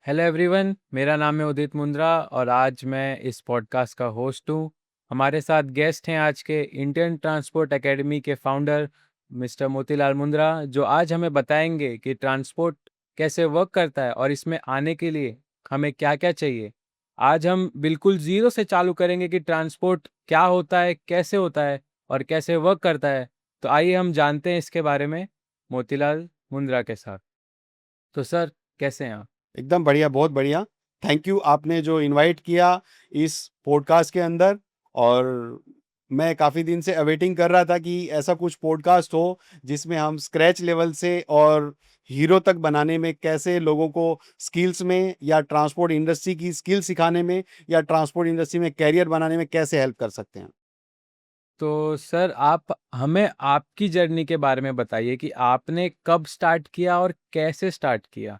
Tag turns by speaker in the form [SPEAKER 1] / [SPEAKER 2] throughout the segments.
[SPEAKER 1] Hello everyone, मेरा नाम है उदित मुंद्रा और आज मैं इस पॉडकास्ट का होस्ट हूँ। हमारे साथ गेस्ट हैं आज के इंडियन ट्रांसपोर्ट एकेडमी के फाउंडर मिस्टर मोतीलाल मुंद्रा, जो आज हमें बताएंगे कि ट्रांसपोर्ट कैसे वर्क करता है और इसमें आने के लिए हमें क्या क्या चाहिए। आज हम बिल्कुल ज़ीरो से चालू करेंगे कि ट्रांसपोर्ट क्या होता है, कैसे होता है और कैसे वर्क करता है। तो आइए हम जानते हैं इसके बारे में मोतीलाल मुंद्रा के साथ। तो सर, कैसे हैं आप?
[SPEAKER 2] एकदम बढ़िया, बहुत बढ़िया। थैंक यू, आपने जो इनवाइट किया इस पॉडकास्ट के अंदर। और मैं काफ़ी दिन से अवेटिंग कर रहा था कि ऐसा कुछ पॉडकास्ट हो जिसमें हम स्क्रैच लेवल से और हीरो तक बनाने में कैसे लोगों को स्किल्स में या ट्रांसपोर्ट इंडस्ट्री की स्किल सिखाने में या ट्रांसपोर्ट इंडस्ट्री में कैरियर बनाने में कैसे हेल्प कर सकते हैं।
[SPEAKER 1] तो सर, आप हमें आपकी जर्नी के बारे में बताइए कि आपने कब स्टार्ट किया और कैसे स्टार्ट किया?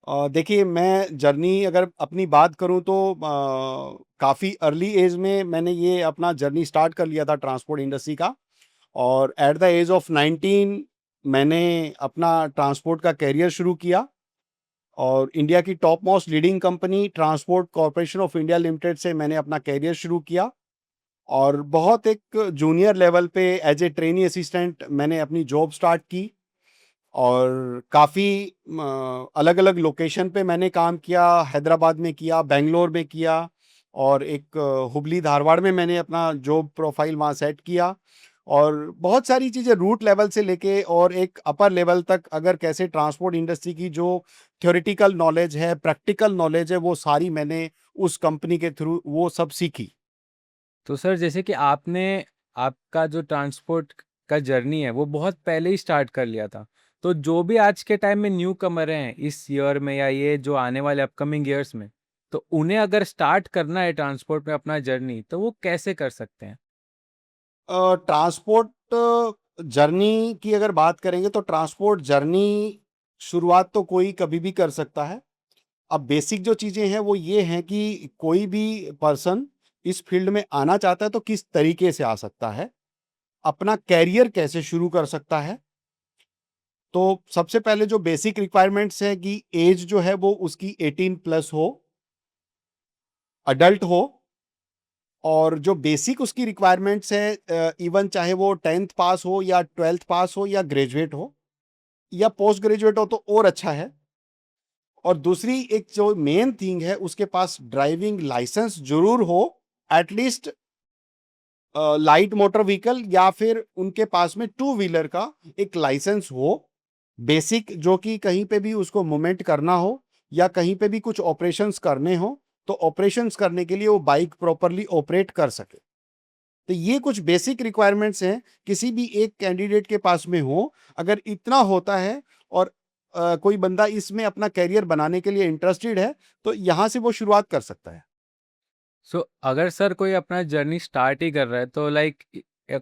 [SPEAKER 2] देखिए, मैं जर्नी अगर अपनी बात करूं तो काफ़ी अर्ली एज में मैंने ये अपना जर्नी स्टार्ट कर लिया था ट्रांसपोर्ट इंडस्ट्री का। और एट द एज ऑफ 19 मैंने अपना ट्रांसपोर्ट का कैरियर शुरू किया। और इंडिया की top most leading company transport corporation of India limited से मैंने अपना कैरियर शुरू किया। और बहुत एक जूनियर लेवल पे एज ए ट्रेनी असिस्टेंट मैंने अपनी जॉब स्टार्ट की। और काफ़ी अलग अलग लोकेशन पे मैंने काम किया, हैदराबाद में किया, बेंगलोर में किया। और एक हुबली धारवाड़ में मैंने अपना जॉब प्रोफाइल वहाँ सेट किया। और बहुत सारी चीज़ें रूट लेवल से लेके और एक अपर लेवल तक, अगर कैसे ट्रांसपोर्ट इंडस्ट्री की जो थ्योरेटिकल नॉलेज है, प्रैक्टिकल नॉलेज है, वो सारी मैंने उस कंपनी के थ्रू वो सब सीखी।
[SPEAKER 1] तो सर, जैसे कि आपने आपका जो ट्रांसपोर्ट का जर्नी है वो बहुत पहले ही स्टार्ट कर लिया था। तो जो भी आज के टाइम में न्यू कमर हैं इस ईयर में या ये जो आने वाले अपकमिंग ईयर्स में, तो उन्हें अगर स्टार्ट करना है ट्रांसपोर्ट में अपना जर्नी, तो वो कैसे कर सकते हैं?
[SPEAKER 2] ट्रांसपोर्ट जर्नी की अगर बात करेंगे तो ट्रांसपोर्ट जर्नी शुरुआत तो कोई कभी भी कर सकता है। अब बेसिक जो चीज़ें हैं वो ये हैं कि कोई भी पर्सन इस फील्ड में आना चाहता है तो किस तरीके से आ सकता है, अपना कैरियर कैसे शुरू कर सकता है। तो सबसे पहले जो बेसिक रिक्वायरमेंट्स है कि एज जो है वो उसकी 18 प्लस हो, अडल्ट हो। और जो बेसिक उसकी रिक्वायरमेंट्स है, इवन चाहे वो 10th पास हो या 12th पास हो या ग्रेजुएट हो या पोस्ट ग्रेजुएट हो तो और अच्छा है। और दूसरी एक जो मेन थिंग है, उसके पास ड्राइविंग लाइसेंस जरूर हो, एटलीस्ट लाइट मोटर व्हीकल या फिर उनके पास में टू व्हीलर का एक लाइसेंस हो बेसिक, जो कि कहीं पे भी उसको मूवमेंट करना हो या कहीं पे भी कुछ ऑपरेशंस करने हो तो ऑपरेशंस करने के लिए वो बाइक प्रॉपरली ऑपरेट कर सके। तो ये कुछ बेसिक रिक्वायरमेंट्स हैं, किसी भी एक कैंडिडेट के पास में हो। अगर इतना होता है और कोई बंदा इसमें अपना करियर बनाने के लिए इंटरेस्टेड है तो यहाँ से वो शुरुआत कर सकता है।
[SPEAKER 1] सो अगर सर कोई अपना जर्नी स्टार्ट ही कर रहा है, तो लाइक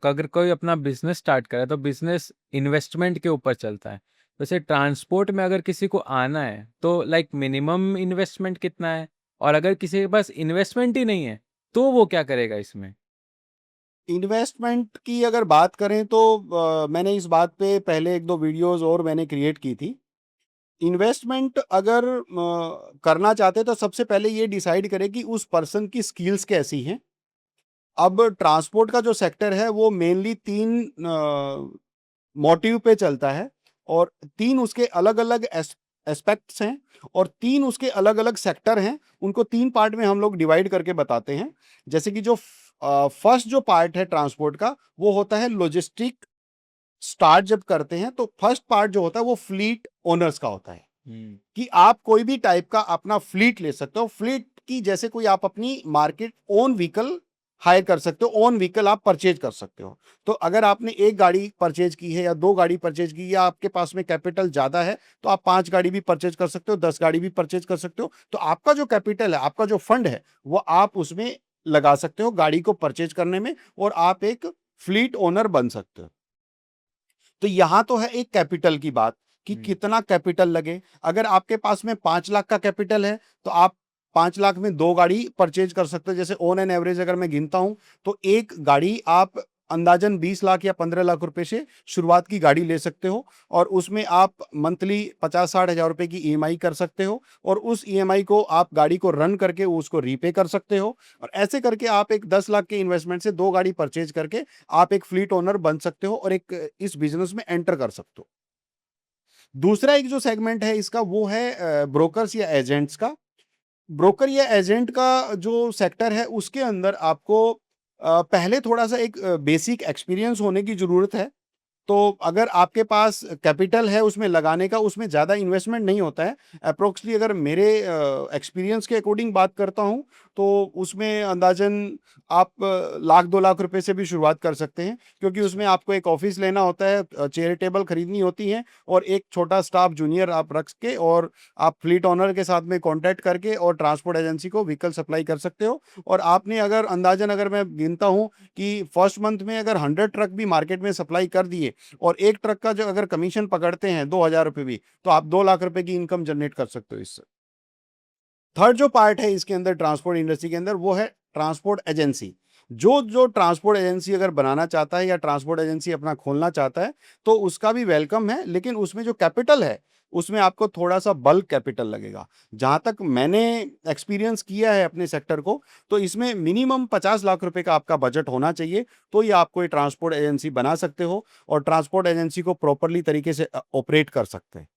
[SPEAKER 1] अगर कोई अपना बिजनेस स्टार्ट कर रहा है तो बिजनेस इन्वेस्टमेंट के ऊपर चलता है। वैसे ट्रांसपोर्ट में अगर किसी को आना है तो लाइक मिनिमम इन्वेस्टमेंट कितना है, और अगर किसी के पास इन्वेस्टमेंट ही नहीं है तो वो क्या करेगा इसमें?
[SPEAKER 2] इन्वेस्टमेंट की अगर बात करें तो मैंने इस बात पे पहले एक दो वीडियोस और मैंने क्रिएट की थी। इन्वेस्टमेंट अगर करना चाहते हैं तो सबसे पहले ये डिसाइड करें कि उस पर्सन की स्किल्स कैसी हैं। अब ट्रांसपोर्ट का जो सेक्टर है वो मेनली तीन मोटिव पे चलता है। और तीन उसके अलग अलग एस्पेक्ट्स हैं और तीन उसके अलग अलग सेक्टर हैं। उनको तीन पार्ट में हम लोग डिवाइड करके बताते हैं। जैसे कि जो फर्स्ट जो पार्ट है ट्रांसपोर्ट का वो होता है लॉजिस्टिक। स्टार्ट जब करते हैं तो फर्स्ट पार्ट जो होता है वो फ्लीट ओनर्स का होता है
[SPEAKER 1] हम्म।
[SPEAKER 2] कि आप कोई भी टाइप का अपना फ्लीट ले सकते हो। फ्लीट की जैसे कोई आप अपनी मार्केट ओन व्हीकल हायर कर सकते हो, ओन व्हीकल आप परचेज कर सकते हो। तो अगर आपने एक गाड़ी परचेज की है या दो गाड़ी परचेज की या आपके पास में कैपिटल ज्यादा है तो आप 5 गाड़ी भी परचेज कर सकते हो, 10 गाड़ी भी परचेज कर सकते हो। तो आपका जो कैपिटल है, आपका जो फंड है, वो आप उसमें लगा सकते हो गाड़ी को परचेज करने में और आप एक फ्लीट ओनर बन सकते हो। तो यहां तो है एक कैपिटल की बात कि
[SPEAKER 1] हम्म।
[SPEAKER 2] कितना कैपिटल लगे। अगर आपके पास में 5 लाख का कैपिटल है तो आप 5 लाख में 2 गाड़ी परचेज कर सकते हो। जैसे ऑन एन एवरेज अगर मैं गिनता हूं तो एक गाड़ी आप अंदाजन 20 लाख या 15 लाख रुपए से शुरुआत की गाड़ी ले सकते हो और उसमें आप मंथली 50-60 हज़ार रुपए की ईएमआई कर सकते हो और उस ईएमआई को आप गाड़ी को रन करके उसको रीपे कर सकते हो और ऐसे करके आप एक 10 लाख के इन्वेस्टमेंट से 2 गाड़ी परचेज करके आप एक फ्लीट ओनर बन सकते हो और एक इस बिज़नेस में एंटर कर सकते हो। दूसरा एक जो सेगमेंट है इसका वो है ब्रोकर्स या एजेंट्स का। ब्रोकर या एजेंट का जो सेक्टर है उसके अंदर आपको पहले थोड़ा-सा एक बेसिक एक्सपीरियंस होने की ज़रूरत है। तो अगर आपके पास कैपिटल है उसमें लगाने का, उसमें ज़्यादा इन्वेस्टमेंट नहीं होता है। एप्रोक्सली अगर मेरे एक्सपीरियंस के अकॉर्डिंग बात करता हूँ, तो उसमें अंदाज़न आप लाख 2 लाख रुपए से भी शुरुआत कर सकते हैं, क्योंकि उसमें आपको एक ऑफ़िस लेना होता है, चेयर टेबल खरीदनी होती हैं और एक छोटा स्टाफ जूनियर आप रख के और आप फ्लीट ओनर के साथ में कॉन्टैक्ट करके और ट्रांसपोर्ट एजेंसी को व्हीकल सप्लाई कर सकते हो। और आपने अगर अंदाज़न अगर मैं गिनता हूँ कि फर्स्ट मंथ में अगर 100 ट्रक भी मार्केट में सप्लाई कर दिए और एक ट्रक का जो अगर कमीशन पकड़ते हैं 2,000 रुपए भी, तो आप 2 लाख रुपए की इनकम जनरेट कर सकते हो इससे। थर्ड जो पार्ट है इसके अंदर ट्रांसपोर्ट इंडस्ट्री के अंदर वो है ट्रांसपोर्ट एजेंसी। जो ट्रांसपोर्ट एजेंसी अगर बनाना चाहता है या ट्रांसपोर्ट एजेंसी अपना खोलना चाहता है, तो उसका भी वेलकम है, लेकिन उसमें जो कैपिटल है, उसमें आपको थोड़ा-सा बल्क कैपिटल लगेगा। जहाँ तक मैंने एक्सपीरियंस किया है अपने सेक्टर को, तो इसमें मिनिमम 50 लाख रुपए का आपका बजट होना चाहिए, तो ही आप कोई ट्रांसपोर्ट एजेंसी बना सकते हो और ट्रांसपोर्ट एजेंसी को प्रॉपर्ली तरीके से ऑपरेट कर सकते हैं।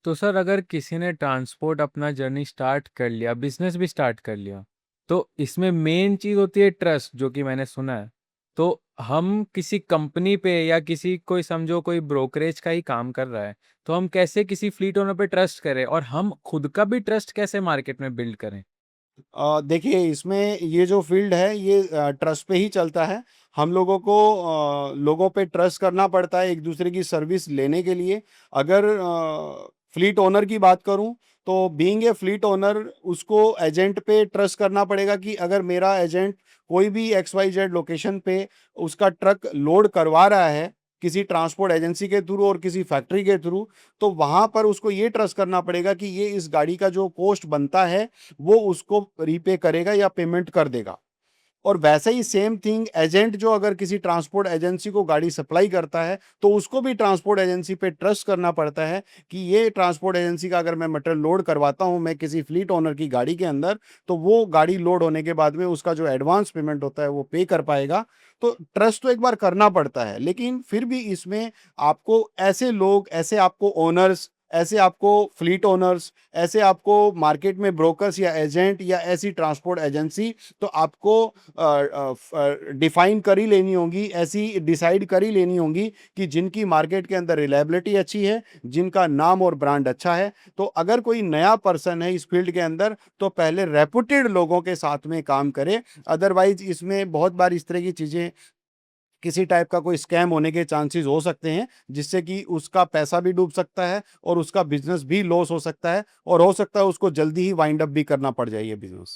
[SPEAKER 1] तो सर अगर किसी ने ट्रांसपोर्ट अपना जर्नी स्टार्ट कर लिया, बिजनेस भी स्टार्ट कर लिया, तो इसमें मेन चीज़ होती है ट्रस्ट, जो कि मैंने सुना है। तो हम किसी कंपनी पे या किसी कोई समझो कोई ब्रोकरेज का ही काम कर रहा है, तो हम कैसे किसी फ्लीट ओनर पे ट्रस्ट करें और हम खुद का भी ट्रस्ट कैसे मार्केट में बिल्ड करें?
[SPEAKER 2] देखिए इसमें ये जो फ़ील्ड है ये ट्रस्ट पे ही चलता है। हम लोगों को लोगों पे ट्रस्ट करना पड़ता है एक-दूसरे की सर्विस लेने के लिए। अगर फ्लीट ओनर की बात करूँ, तो बीइंग ए फ्लीट ओनर उसको एजेंट पे ट्रस्ट करना पड़ेगा कि अगर मेरा एजेंट कोई भी एक्स वाई जेड लोकेशन पे उसका ट्रक लोड करवा रहा है, किसी ट्रांसपोर्ट एजेंसी के थ्रू और किसी फैक्ट्री के थ्रू, तो वहाँ पर उसको ये ट्रस्ट करना पड़ेगा कि ये इस गाड़ी का जो कॉस्ट बनता है वो उसको रीपे करेगा या पेमेंट कर देगा। और वैसे ही सेम थिंग एजेंट जो अगर किसी ट्रांसपोर्ट एजेंसी को गाड़ी सप्लाई करता है, तो उसको भी ट्रांसपोर्ट एजेंसी पे ट्रस्ट करना पड़ता है कि ये ट्रांसपोर्ट एजेंसी का अगर मैं मटेरियल लोड करवाता हूँ मैं किसी फ्लीट ओनर की गाड़ी के अंदर, तो वो गाड़ी लोड होने के बाद में उसका जो एडवांस पेमेंट होता है वो पे कर पाएगा। तो ट्रस्ट तो एक बार करना पड़ता है, लेकिन फिर भी इसमें आपको ऐसे लोग, ऐसे आपको ओनर्स, ऐसे आपको फ्लीट ओनर्स, ऐसे आपको मार्केट में ब्रोकर्स या एजेंट या ऐसी ट्रांसपोर्ट एजेंसी तो आपको डिफाइन कर ही लेनी होंगी, ऐसी डिसाइड कर ही लेनी होंगी कि जिनकी मार्केट के अंदर रिलायबिलिटी अच्छी है, जिनका नाम और ब्रांड अच्छा है। तो अगर कोई नया पर्सन है इस फील्ड के अंदर, तो पहले रेपुटेड लोगों के साथ में काम करे। अदरवाइज इसमें बहुत बार इस तरह की चीज़ें, किसी टाइप का कोई स्कैम होने के चांसेस हो सकते हैं, जिससे कि उसका पैसा भी डूब सकता है और उसका बिज़नेस भी लॉस हो सकता है और हो सकता है उसको जल्दी ही वाइंड अप भी करना पड़ जाए ये बिज़नेस।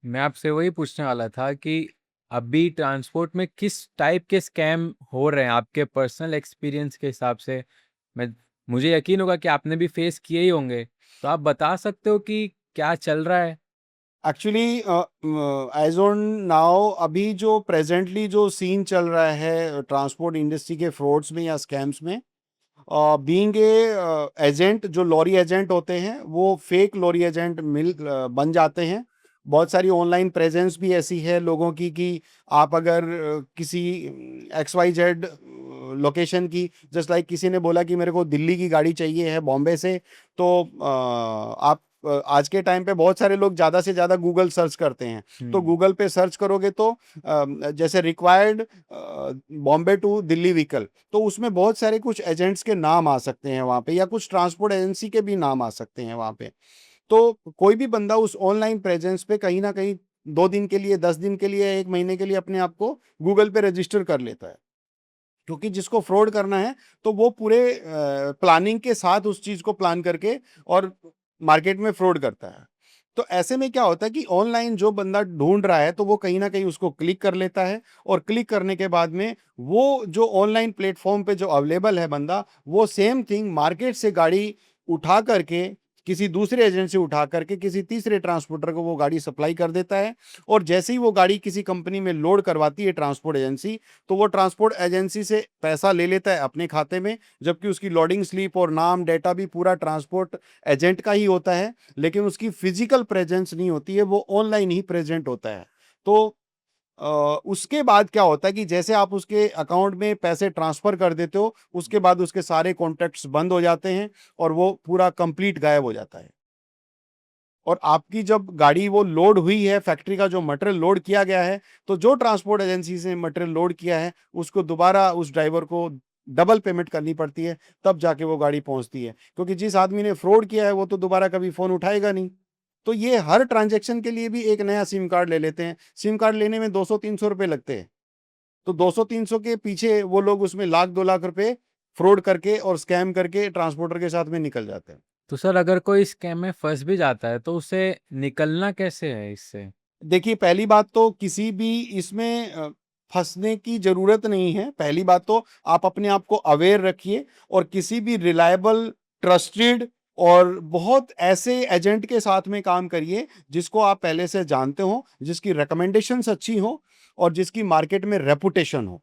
[SPEAKER 1] मैं आपसे वही पूछने वाला था कि अभी ट्रांसपोर्ट में किस टाइप के स्कैम हो रहे हैं आपके पर्सनल एक्सपीरियंस के हिसाब से। मैं मुझे यकीन होगा कि आपने भी फेस किए ही होंगे, तो आप बता सकते हो कि क्या चल रहा है?
[SPEAKER 2] एक्चुअली एज़ ऑन नाउ अभी जो प्रेज़ेंटली जो सीन चल रहा है ट्रांसपोर्ट इंडस्ट्री के फ्रॉड्स में या स्कैम्स में, बीइंग ए एजेंट, जो लॉरी एजेंट होते हैं वो फेक लॉरी एजेंट बन जाते हैं। बहुत सारी ऑनलाइन प्रेजेंस भी ऐसी है लोगों की कि आप अगर किसी एक्स वाई जेड लोकेशन की, जस्ट लाइक किसी ने बोला कि मेरे को दिल्ली की गाड़ी चाहिए है बॉम्बे से, तो आप आज के टाइम पे बहुत सारे लोग ज़्यादा से ज़्यादा गूगल सर्च करते हैं। तो गूगल पे सर्च करोगे तो जैसे required Bombay to Delhi vehicle, तो उसमें बहुत सारे कुछ एजेंट्स के नाम आ सकते हैं वहाँ पे या कुछ ट्रांसपोर्ट एजेंसी के भी नाम आ सकते हैं वहाँ पे। तो कोई भी बंदा उस ऑनलाइन प्रेजेंस पे कहीं न कहीं 2 दिन के लिए, 10 दिन के लिए, 1 महीने के लिए अपने आप को गूगल पे रजिस्टर कर लेता है। क्योंकि जिसको फ्रॉड करना है, तो वो पूरे प्लानिंग के साथ उस चीज़ को प्लान करके और मार्केट में फ्रॉड करता है। तो ऐसे में क्या होता है कि ऑनलाइन जो बंदा ढूँढ रहा है, तो वो कहीं न कहीं उसको क्लिक कर लेता है और क्लिक करने के बाद में वो जो ऑनलाइन प्लेटफ़ॉर्म पे जो अवेलेबल है बंदा, वो सेम थिंग मार्केट से गाड़ी उठा करके किसी दूसरे एजेंट से उठा करके किसी तीसरे ट्रांसपोर्टर को वो गाड़ी सप्लाई कर देता है। और जैसे ही वो गाड़ी किसी कंपनी में लोड करवाती है ट्रांसपोर्ट एजेंसी, तो वो ट्रांसपोर्ट एजेंसी से पैसा ले लेता है अपने खाते में, जबकि उसकी लोडिंग स्लिप और नाम डेटा भी पूरा ट्रांसपोर्ट एजेंट का ही होता है, लेकिन उसकी फिजिकल प्रेजेंस नहीं होती है, वो ऑनलाइन ही प्रेजेंट होता है। तो उसके बाद क्या होता है कि जैसे आप उसके अकाउंट में पैसे ट्रांसफर कर देते हो, उसके बाद उसके सारे कॉन्टैक्ट्स बंद हो जाते हैं और वो पूरा कंप्लीट गायब हो जाता है। और आपकी जब गाड़ी वो लोड हुई है, फैक्ट्री का जो मटेरियल लोड किया गया है, तो जो ट्रांसपोर्ट एजेंसी से मटेरियल लोड किया है, उसको दोबारा उस ड्राइवर को डबल पेमेंट करनी पड़ती है, तब जाके वो गाड़ी पहुंचती है। क्योंकि जिस आदमी ने फ्रॉड किया है वो तो दोबारा कभी फोन उठाएगा नहीं। तो ये हर ट्रांजैक्शन के लिए भी एक नया सिम कार्ड ले लेते हैं। सिम कार्ड लेने में 200-300 रुपए लगते हैं। तो 200-300 के पीछे वो लोग उसमें लाख 2 लाख रुपए फ्रॉड करके और स्कैम करके ट्रांसपोर्टर के साथ में निकल जाते हैं।
[SPEAKER 1] तो सर अगर कोई स्कैम में फँस भी जाता है तो उसे निकलना कैसे है इससे?
[SPEAKER 2] देखिए, पहली बात तो किसी भी इसमें फँसने की ज़रूरत नहीं है। पहली बात तो आप अपने आप को अवेयर रखिए और किसी भी रिलायबल, ट्रस्टेड और बहुत ऐसे एजेंट के साथ में काम करिए जिसको आप पहले से जानते हो, जिसकी रिकमेंडेशंस अच्छी हो और जिसकी मार्केट में रेपुटेशन हो।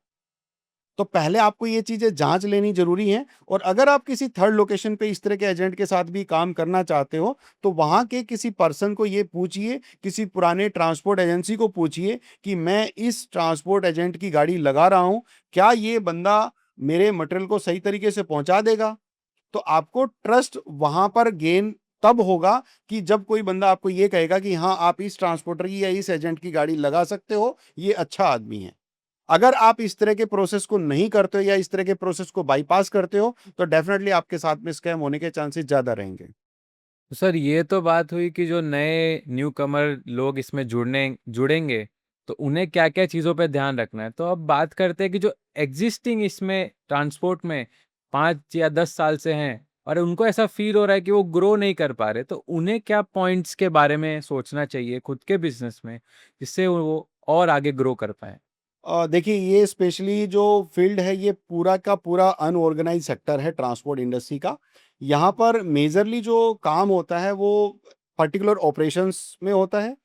[SPEAKER 2] तो पहले आपको ये चीज़ें जाँच लेनी ज़रूरी है। और अगर आप किसी थर्ड लोकेशन पे इस तरह के एजेंट के साथ भी काम करना चाहते हो, तो वहाँ के किसी पर्सन को ये पूछिए, किसी पुराने ट्रांसपोर्ट एजेंसी को पूछिए कि मैं इस ट्रांसपोर्ट एजेंट की गाड़ी लगा रहा हूँ, क्या ये बंदा मेरे मटेरियल को सही तरीके से पहुँचा देगा? तो आपको ट्रस्ट वहाँ पर गेन तब होगा कि जब कोई बंदा आपको ये कहेगा कि हाँ, आप इस ट्रांसपोर्टर की या इस एजेंट की गाड़ी लगा सकते हो, ये अच्छा आदमी है। अगर आप इस तरह के प्रोसेस को नहीं करते हो या इस तरह के प्रोसेस को बाईपास करते हो, तो डेफिनेटली आपके साथ में स्कैम होने के चांसेस ज़्यादा रहेंगे।
[SPEAKER 1] तो सर ये तो बात हुई कि जो नए न्यूकमर लोग इसमें जुड़ेंगे तो उन्हें क्या-क्या चीज़ों पे ध्यान रखना है। तो अब बात करते हैं कि जो एग्ज़िस्टिंग इसमें ट्रांसपोर्ट में 5 या 10 साल से हैं और उनको ऐसा फ़ील हो रहा है कि वो ग्रो नहीं कर पा रहे, तो उन्हें क्या पॉइंट्स के बारे में सोचना चाहिए खुद के बिज़नेस में, जिससे वो और आगे ग्रो कर पाएँ?
[SPEAKER 2] देखिए, ये स्पेशली जो फील्ड है, ये पूरा का पूरा अनऑर्गेनाइज सेक्टर है ट्रांसपोर्ट इंडस्ट्री का। यहाँ पर मेजरली जो काम होता है वो पर्टिकुलर ऑपरेशंस में होता है।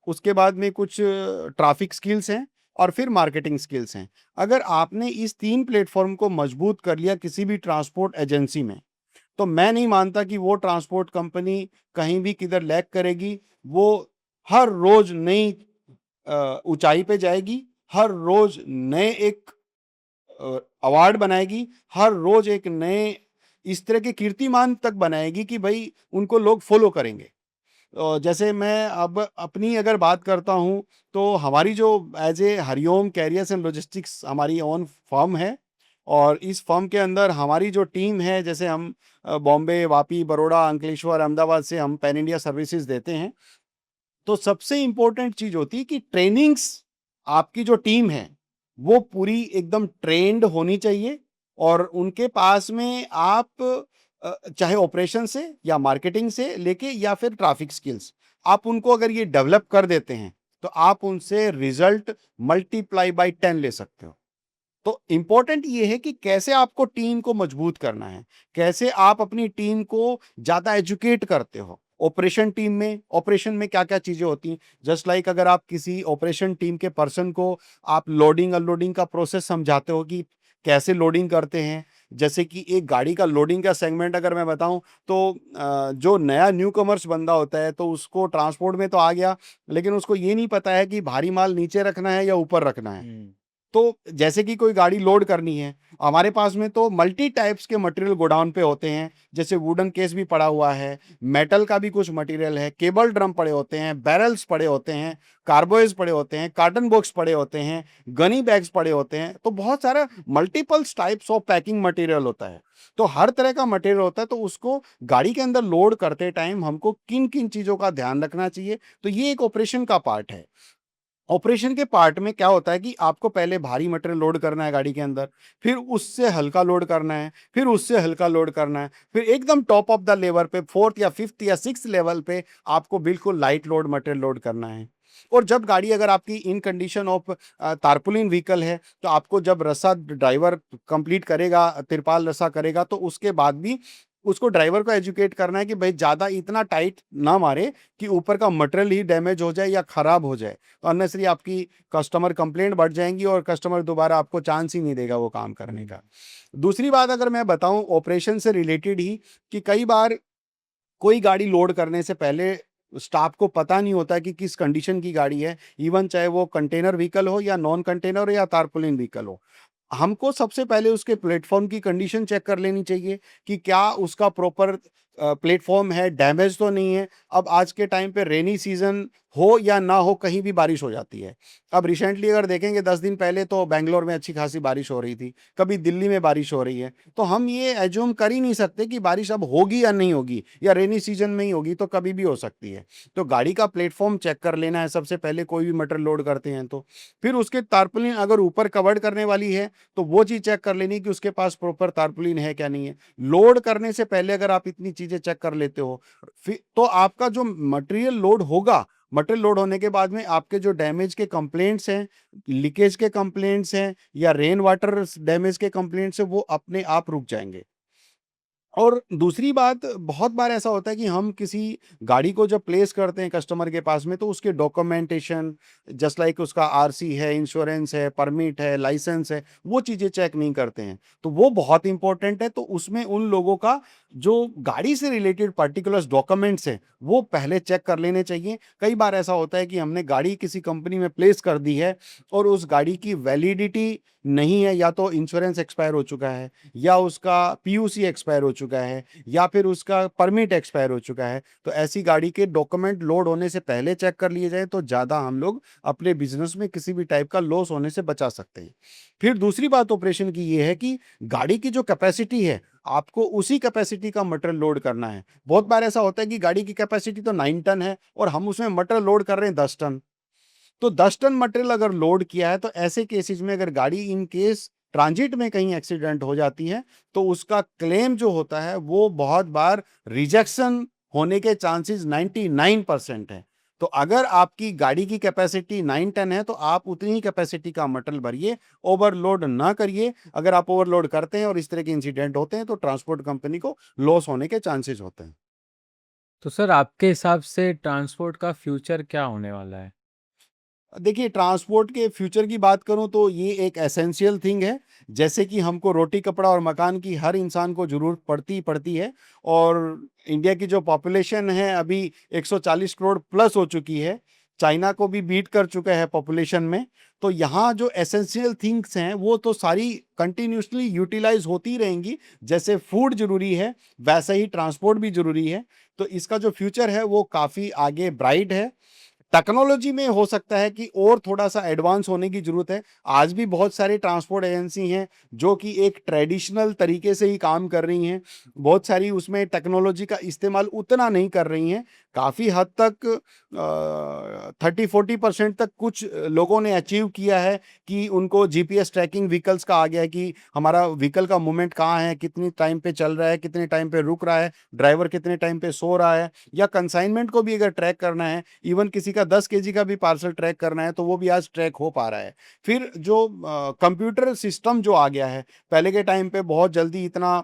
[SPEAKER 2] उसके बाद में कुछ ट्रैफिक स्किल्स हैं और फिर मार्केटिंग स्किल्स हैं। अगर आपने इस 3 प्लेटफ़ॉर्म को मजबूत कर लिया किसी भी ट्रांसपोर्ट एजेंसी में, तो मैं नहीं मानता कि वो ट्रांसपोर्ट कंपनी कहीं भी किधर लैग करेगी। वो हर रोज़ नई ऊँचाई पे जाएगी, हर रोज़ नए एक अवार्ड बनाएगी, हर रोज़ एक नए इस तरह के कीर्तिमान तक बनाएगी कि भई उनको लोग फ़ॉलो करेंगे। जैसे मैं अब अपनी अगर बात करता हूँ, तो हमारी जो as a Hariom carriers and logistics हमारी ओन फर्म है। और इस फर्म के अंदर हमारी जो टीम है, जैसे हम बॉम्बे, वापी, बड़ौदा, अंकलेश्वर, अहमदाबाद से हम पैन इंडिया सर्विसेज़ देते हैं। तो सबसे इम्पोर्टेंट चीज़ होती है कि ट्रेनिंग्स आपकी जो टीम है, वो पूरी एकदम ट्रेन्ड होनी चाहिए और उनके पास में आप चाहे ऑपरेशन से या मार्केटिंग से लेके या फिर ट्रैफिक स्किल्स, आप उनको अगर ये डेवलप कर देते हैं, तो आप उनसे रिज़ल्ट मल्टीप्लाई बाय 10 ले सकते हो। तो इम्पोर्टेंट ये है कि कैसे आपको टीम को मजबूत करना है, कैसे आप अपनी टीम को ज़्यादा एजुकेट करते हो। ऑपरेशन में क्या-क्या चीज़ें होती हैं, जस्ट लाइक अगर आप किसी ऑपरेशन टीम के पर्सन को आप लोडिंग अनलोडिंग का प्रोसेस समझाते हो कि कैसे लोडिंग करते हैं। जैसे कि एक गाड़ी का लोडिंग का सेगमेंट अगर मैं बताऊँ, तो जो नया न्यू कमर्स बंदा होता है, तो उसको ट्रांसपोर्ट में तो आ गया, लेकिन उसको ये नहीं पता है कि भारी माल नीचे रखना है या ऊपर रखना है।
[SPEAKER 1] हुँ।
[SPEAKER 2] तो जैसे कि कोई गाड़ी लोड करनी है, हमारे पास में तो मल्टी टाइप्स के मटेरियल गोडाउन पे होते हैं। जैसे वुडन केस भी पड़ा हुआ है, मेटल का भी कुछ मटेरियल है, केबल ड्रम पड़े होते हैं, बैरल्स पड़े होते हैं, कार्बोइज पड़े होते हैं, कार्टन बॉक्स पड़े होते हैं, गनी बैग्स पड़े होते हैं। तो बहुत सारा multiples types of packing material होता है। तो हर तरह का मटेरियल होता है, तो उसको गाड़ी के अंदर लोड करते टाइम हमको किन-किन चीज़ों का ध्यान रखना चाहिए, तो ये एक ऑपरेशन का पार्ट है। ऑपरेशन के पार्ट में क्या होता है कि आपको पहले भारी मटेरियल लोड करना है गाड़ी के अंदर, फिर उससे हल्का लोड करना है, फिर उससे हल्का लोड करना है, फिर एकदम टॉप ऑफ द लेवल पे 4th या 5th या 6th लेवल पे आपको बिल्कुल लाइट लोड मटेरियल लोड करना है। और जब गाड़ी अगर आपकी इन कंडीशन ऑफ तारपुलिन व्हीकल है, तो आपको जब रस्सा ड्राइवर कंप्लीट करेगा, तिरपाल रस्सा करेगा, तो उसके बाद भी उसको ड्राइवर को एजुकेट करना है कि भाई ज़्यादा इतना टाइट ना मारे कि ऊपर का मटेरियल ही डैमेज हो जाए या खराब हो जाए, तो अननेसरी आपकी कस्टमर कंप्लेंट बढ़ जाएंगी और कस्टमर दोबारा आपको चांस ही नहीं देगा वो काम करने का। दूसरी बात अगर मैं बताऊं ऑपरेशन से रिलेटेड ही, कि कई बार कोई गाड़ी लोड करने से पहले स्टाफ को पता नहीं होता कि किस कंडीशन की गाड़ी है, इवन चाहे वो कंटेनर व्हीकल हो या नॉन कंटेनर या तारपुलिन व्हीकल हो। हमको सबसे पहले उसके प्लेटफॉर्म की कंडीशन चेक कर लेनी चाहिए कि क्या उसका प्रॉपर प्लेटफॉर्म है, डैमेज तो नहीं है। अब आज के टाइम पे रेनी सीजन हो या ना हो, कहीं भी बारिश हो जाती है। अब रिसेंटली अगर देखेंगे 10 दिन पहले तो बैंगलोर में अच्छी खासी बारिश हो रही थी, कभी दिल्ली में बारिश हो रही है, तो हम ये एज्यूम कर ही नहीं सकते कि बारिश अब होगी या नहीं होगी, या रेनी सीजन में ही होगी, तो कभी भी हो सकती है। तो गाड़ी का प्लेटफॉर्म चेक कर लेना है सबसे पहले, कोई भी मटेरियल लोड करते हैं तो। फिर उसके तारपुलिन अगर ऊपर कवर्ड करने वाली है तो वो चीज़ चेक कर लेनी कि उसके पास प्रॉपर तारपुलिन है क्या नहीं है। लोड करने से पहले अगर आप इतनी चीज़ें चेक कर लेते हो, फिर तो आपका जो मटेरियल लोड होगा, मटेरियल लोड होने के बाद में आपके जो डैमेज के कंप्लेंट्स हैं, लीकेज के कंप्लेंट्स हैं या रेन वाटर डैमेज के कंप्लेंट्स हैं, वो अपने आप रुक जाएंगे। और दूसरी बात, बहुत बार ऐसा होता है कि हम किसी गाड़ी को जब प्लेस करते हैं कस्टमर के पास में, तो उसके डॉक्यूमेंटेशन, जस्ट लाइक उसका आरसी है, इंश्योरेंस है, परमिट है, लाइसेंस है, वो चीज़ें चेक नहीं करते हैं। तो वो बहुत इंपॉर्टेंट है। तो उसमें उन लोगों का जो गाड़ी से रिलेटेड पर्टिकुलर्स डॉक्यूमेंट्स हैं वो पहले चेक कर लेने चाहिए। कई बार ऐसा होता है कि हमने गाड़ी किसी कंपनी में प्लेस कर दी है और उस गाड़ी की वैलिडिटी नहीं है, या तो इंश्योरेंस एक्सपायर हो चुका है, या उसका पीयूसी एक्सपायर हो चुका है, या फिर उसका परमिट एक्सपायर हो चुका है। तो ऐसी गाड़ी के डॉक्यूमेंट लोड होने से पहले चेक कर लिए जाए तो ज़्यादा हम लोग अपने बिजनेस में किसी भी टाइप का लॉस होने से बचा सकते हैं। फिर दूसरी बात ऑपरेशन की ये है कि गाड़ी की जो कैपेसिटी है, आपको उसी कैपेसिटी का मटेरियल लोड करना है। बहुत बार ऐसा होता है कि गाड़ी की कैपेसिटी तो 9 टन है और हम उसमें मटेरियल लोड कर रहे हैं 10 टन। तो 10 टन मटेरियल अगर लोड किया है, तो ऐसे केसेस में अगर गाड़ी इन केस ट्रांजिट में कहीं एक्सीडेंट हो जाती है, तो उसका क्लेम जो होता है वो बहुत बार रिजेक्शन होने के चांसेस 99% है। तो अगर आपकी गाड़ी की कैपेसिटी 9 टन है तो आप उतनी ही कैपेसिटी का मटेरियल भरिए, ओवरलोड ना करिए। अगर आप ओवरलोड करते हैं और इस तरह के इंसिडेंट होते हैं तो ट्रांसपोर्ट कंपनी को लॉस होने के चांसेस होते हैं।
[SPEAKER 1] तो सर आपके हिसाब से ट्रांसपोर्ट का फ्यूचर क्या होने वाला है?
[SPEAKER 2] देखिए, ट्रांसपोर्ट के फ्यूचर की बात करूं तो ये एक एसेंशियल थिंग है। जैसे कि हमको रोटी कपड़ा और मकान की हर इंसान को ज़रूरत पड़ती है। और इंडिया की जो पॉपुलेशन है अभी 140 करोड़ प्लस हो चुकी है, चाइना को भी बीट कर चुका है पॉपुलेशन में। तो यहाँ जो एसेंशियल थिंग्स हैं वो तो सारी कंटिन्यूसली यूटिलाइज होती रहेंगी। जैसे फूड जरूरी है, वैसे ही ट्रांसपोर्ट भी जरूरी है। तो इसका जो फ्यूचर है वो काफ़ी आगे ब्राइट है। टेक्नोलॉजी में हो सकता है कि और थोड़ा-सा एडवांस होने की ज़रूरत है। आज भी बहुत सारी ट्रांसपोर्ट एजेंसी हैं, जो कि एक ट्रेडिशनल तरीके से ही काम कर रही हैं। बहुत सारी उसमें टेक्नोलॉजी का इस्तेमाल उतना नहीं कर रही हैं। काफ़ी हद तक 30-40% तक कुछ लोगों ने अचीव किया है कि उनको जीपीएस ट्रैकिंग व्हीकल्स का आ गया है कि हमारा व्हीकल का मूवमेंट कहाँ है, कितनी टाइम पे चल रहा है, कितने टाइम पे रुक रहा है, ड्राइवर कितने टाइम पे सो रहा है, या कंसाइनमेंट को भी अगर ट्रैक करना है, इवन किसी का 10 केजी का भी पार्सल ट्रैक करना है, तो वो भी आज ट्रैक हो पा रहा है। फिर जो कंप्यूटर सिस्टम जो आ गया है, पहले के टाइम पे बहुत जल्दी इतना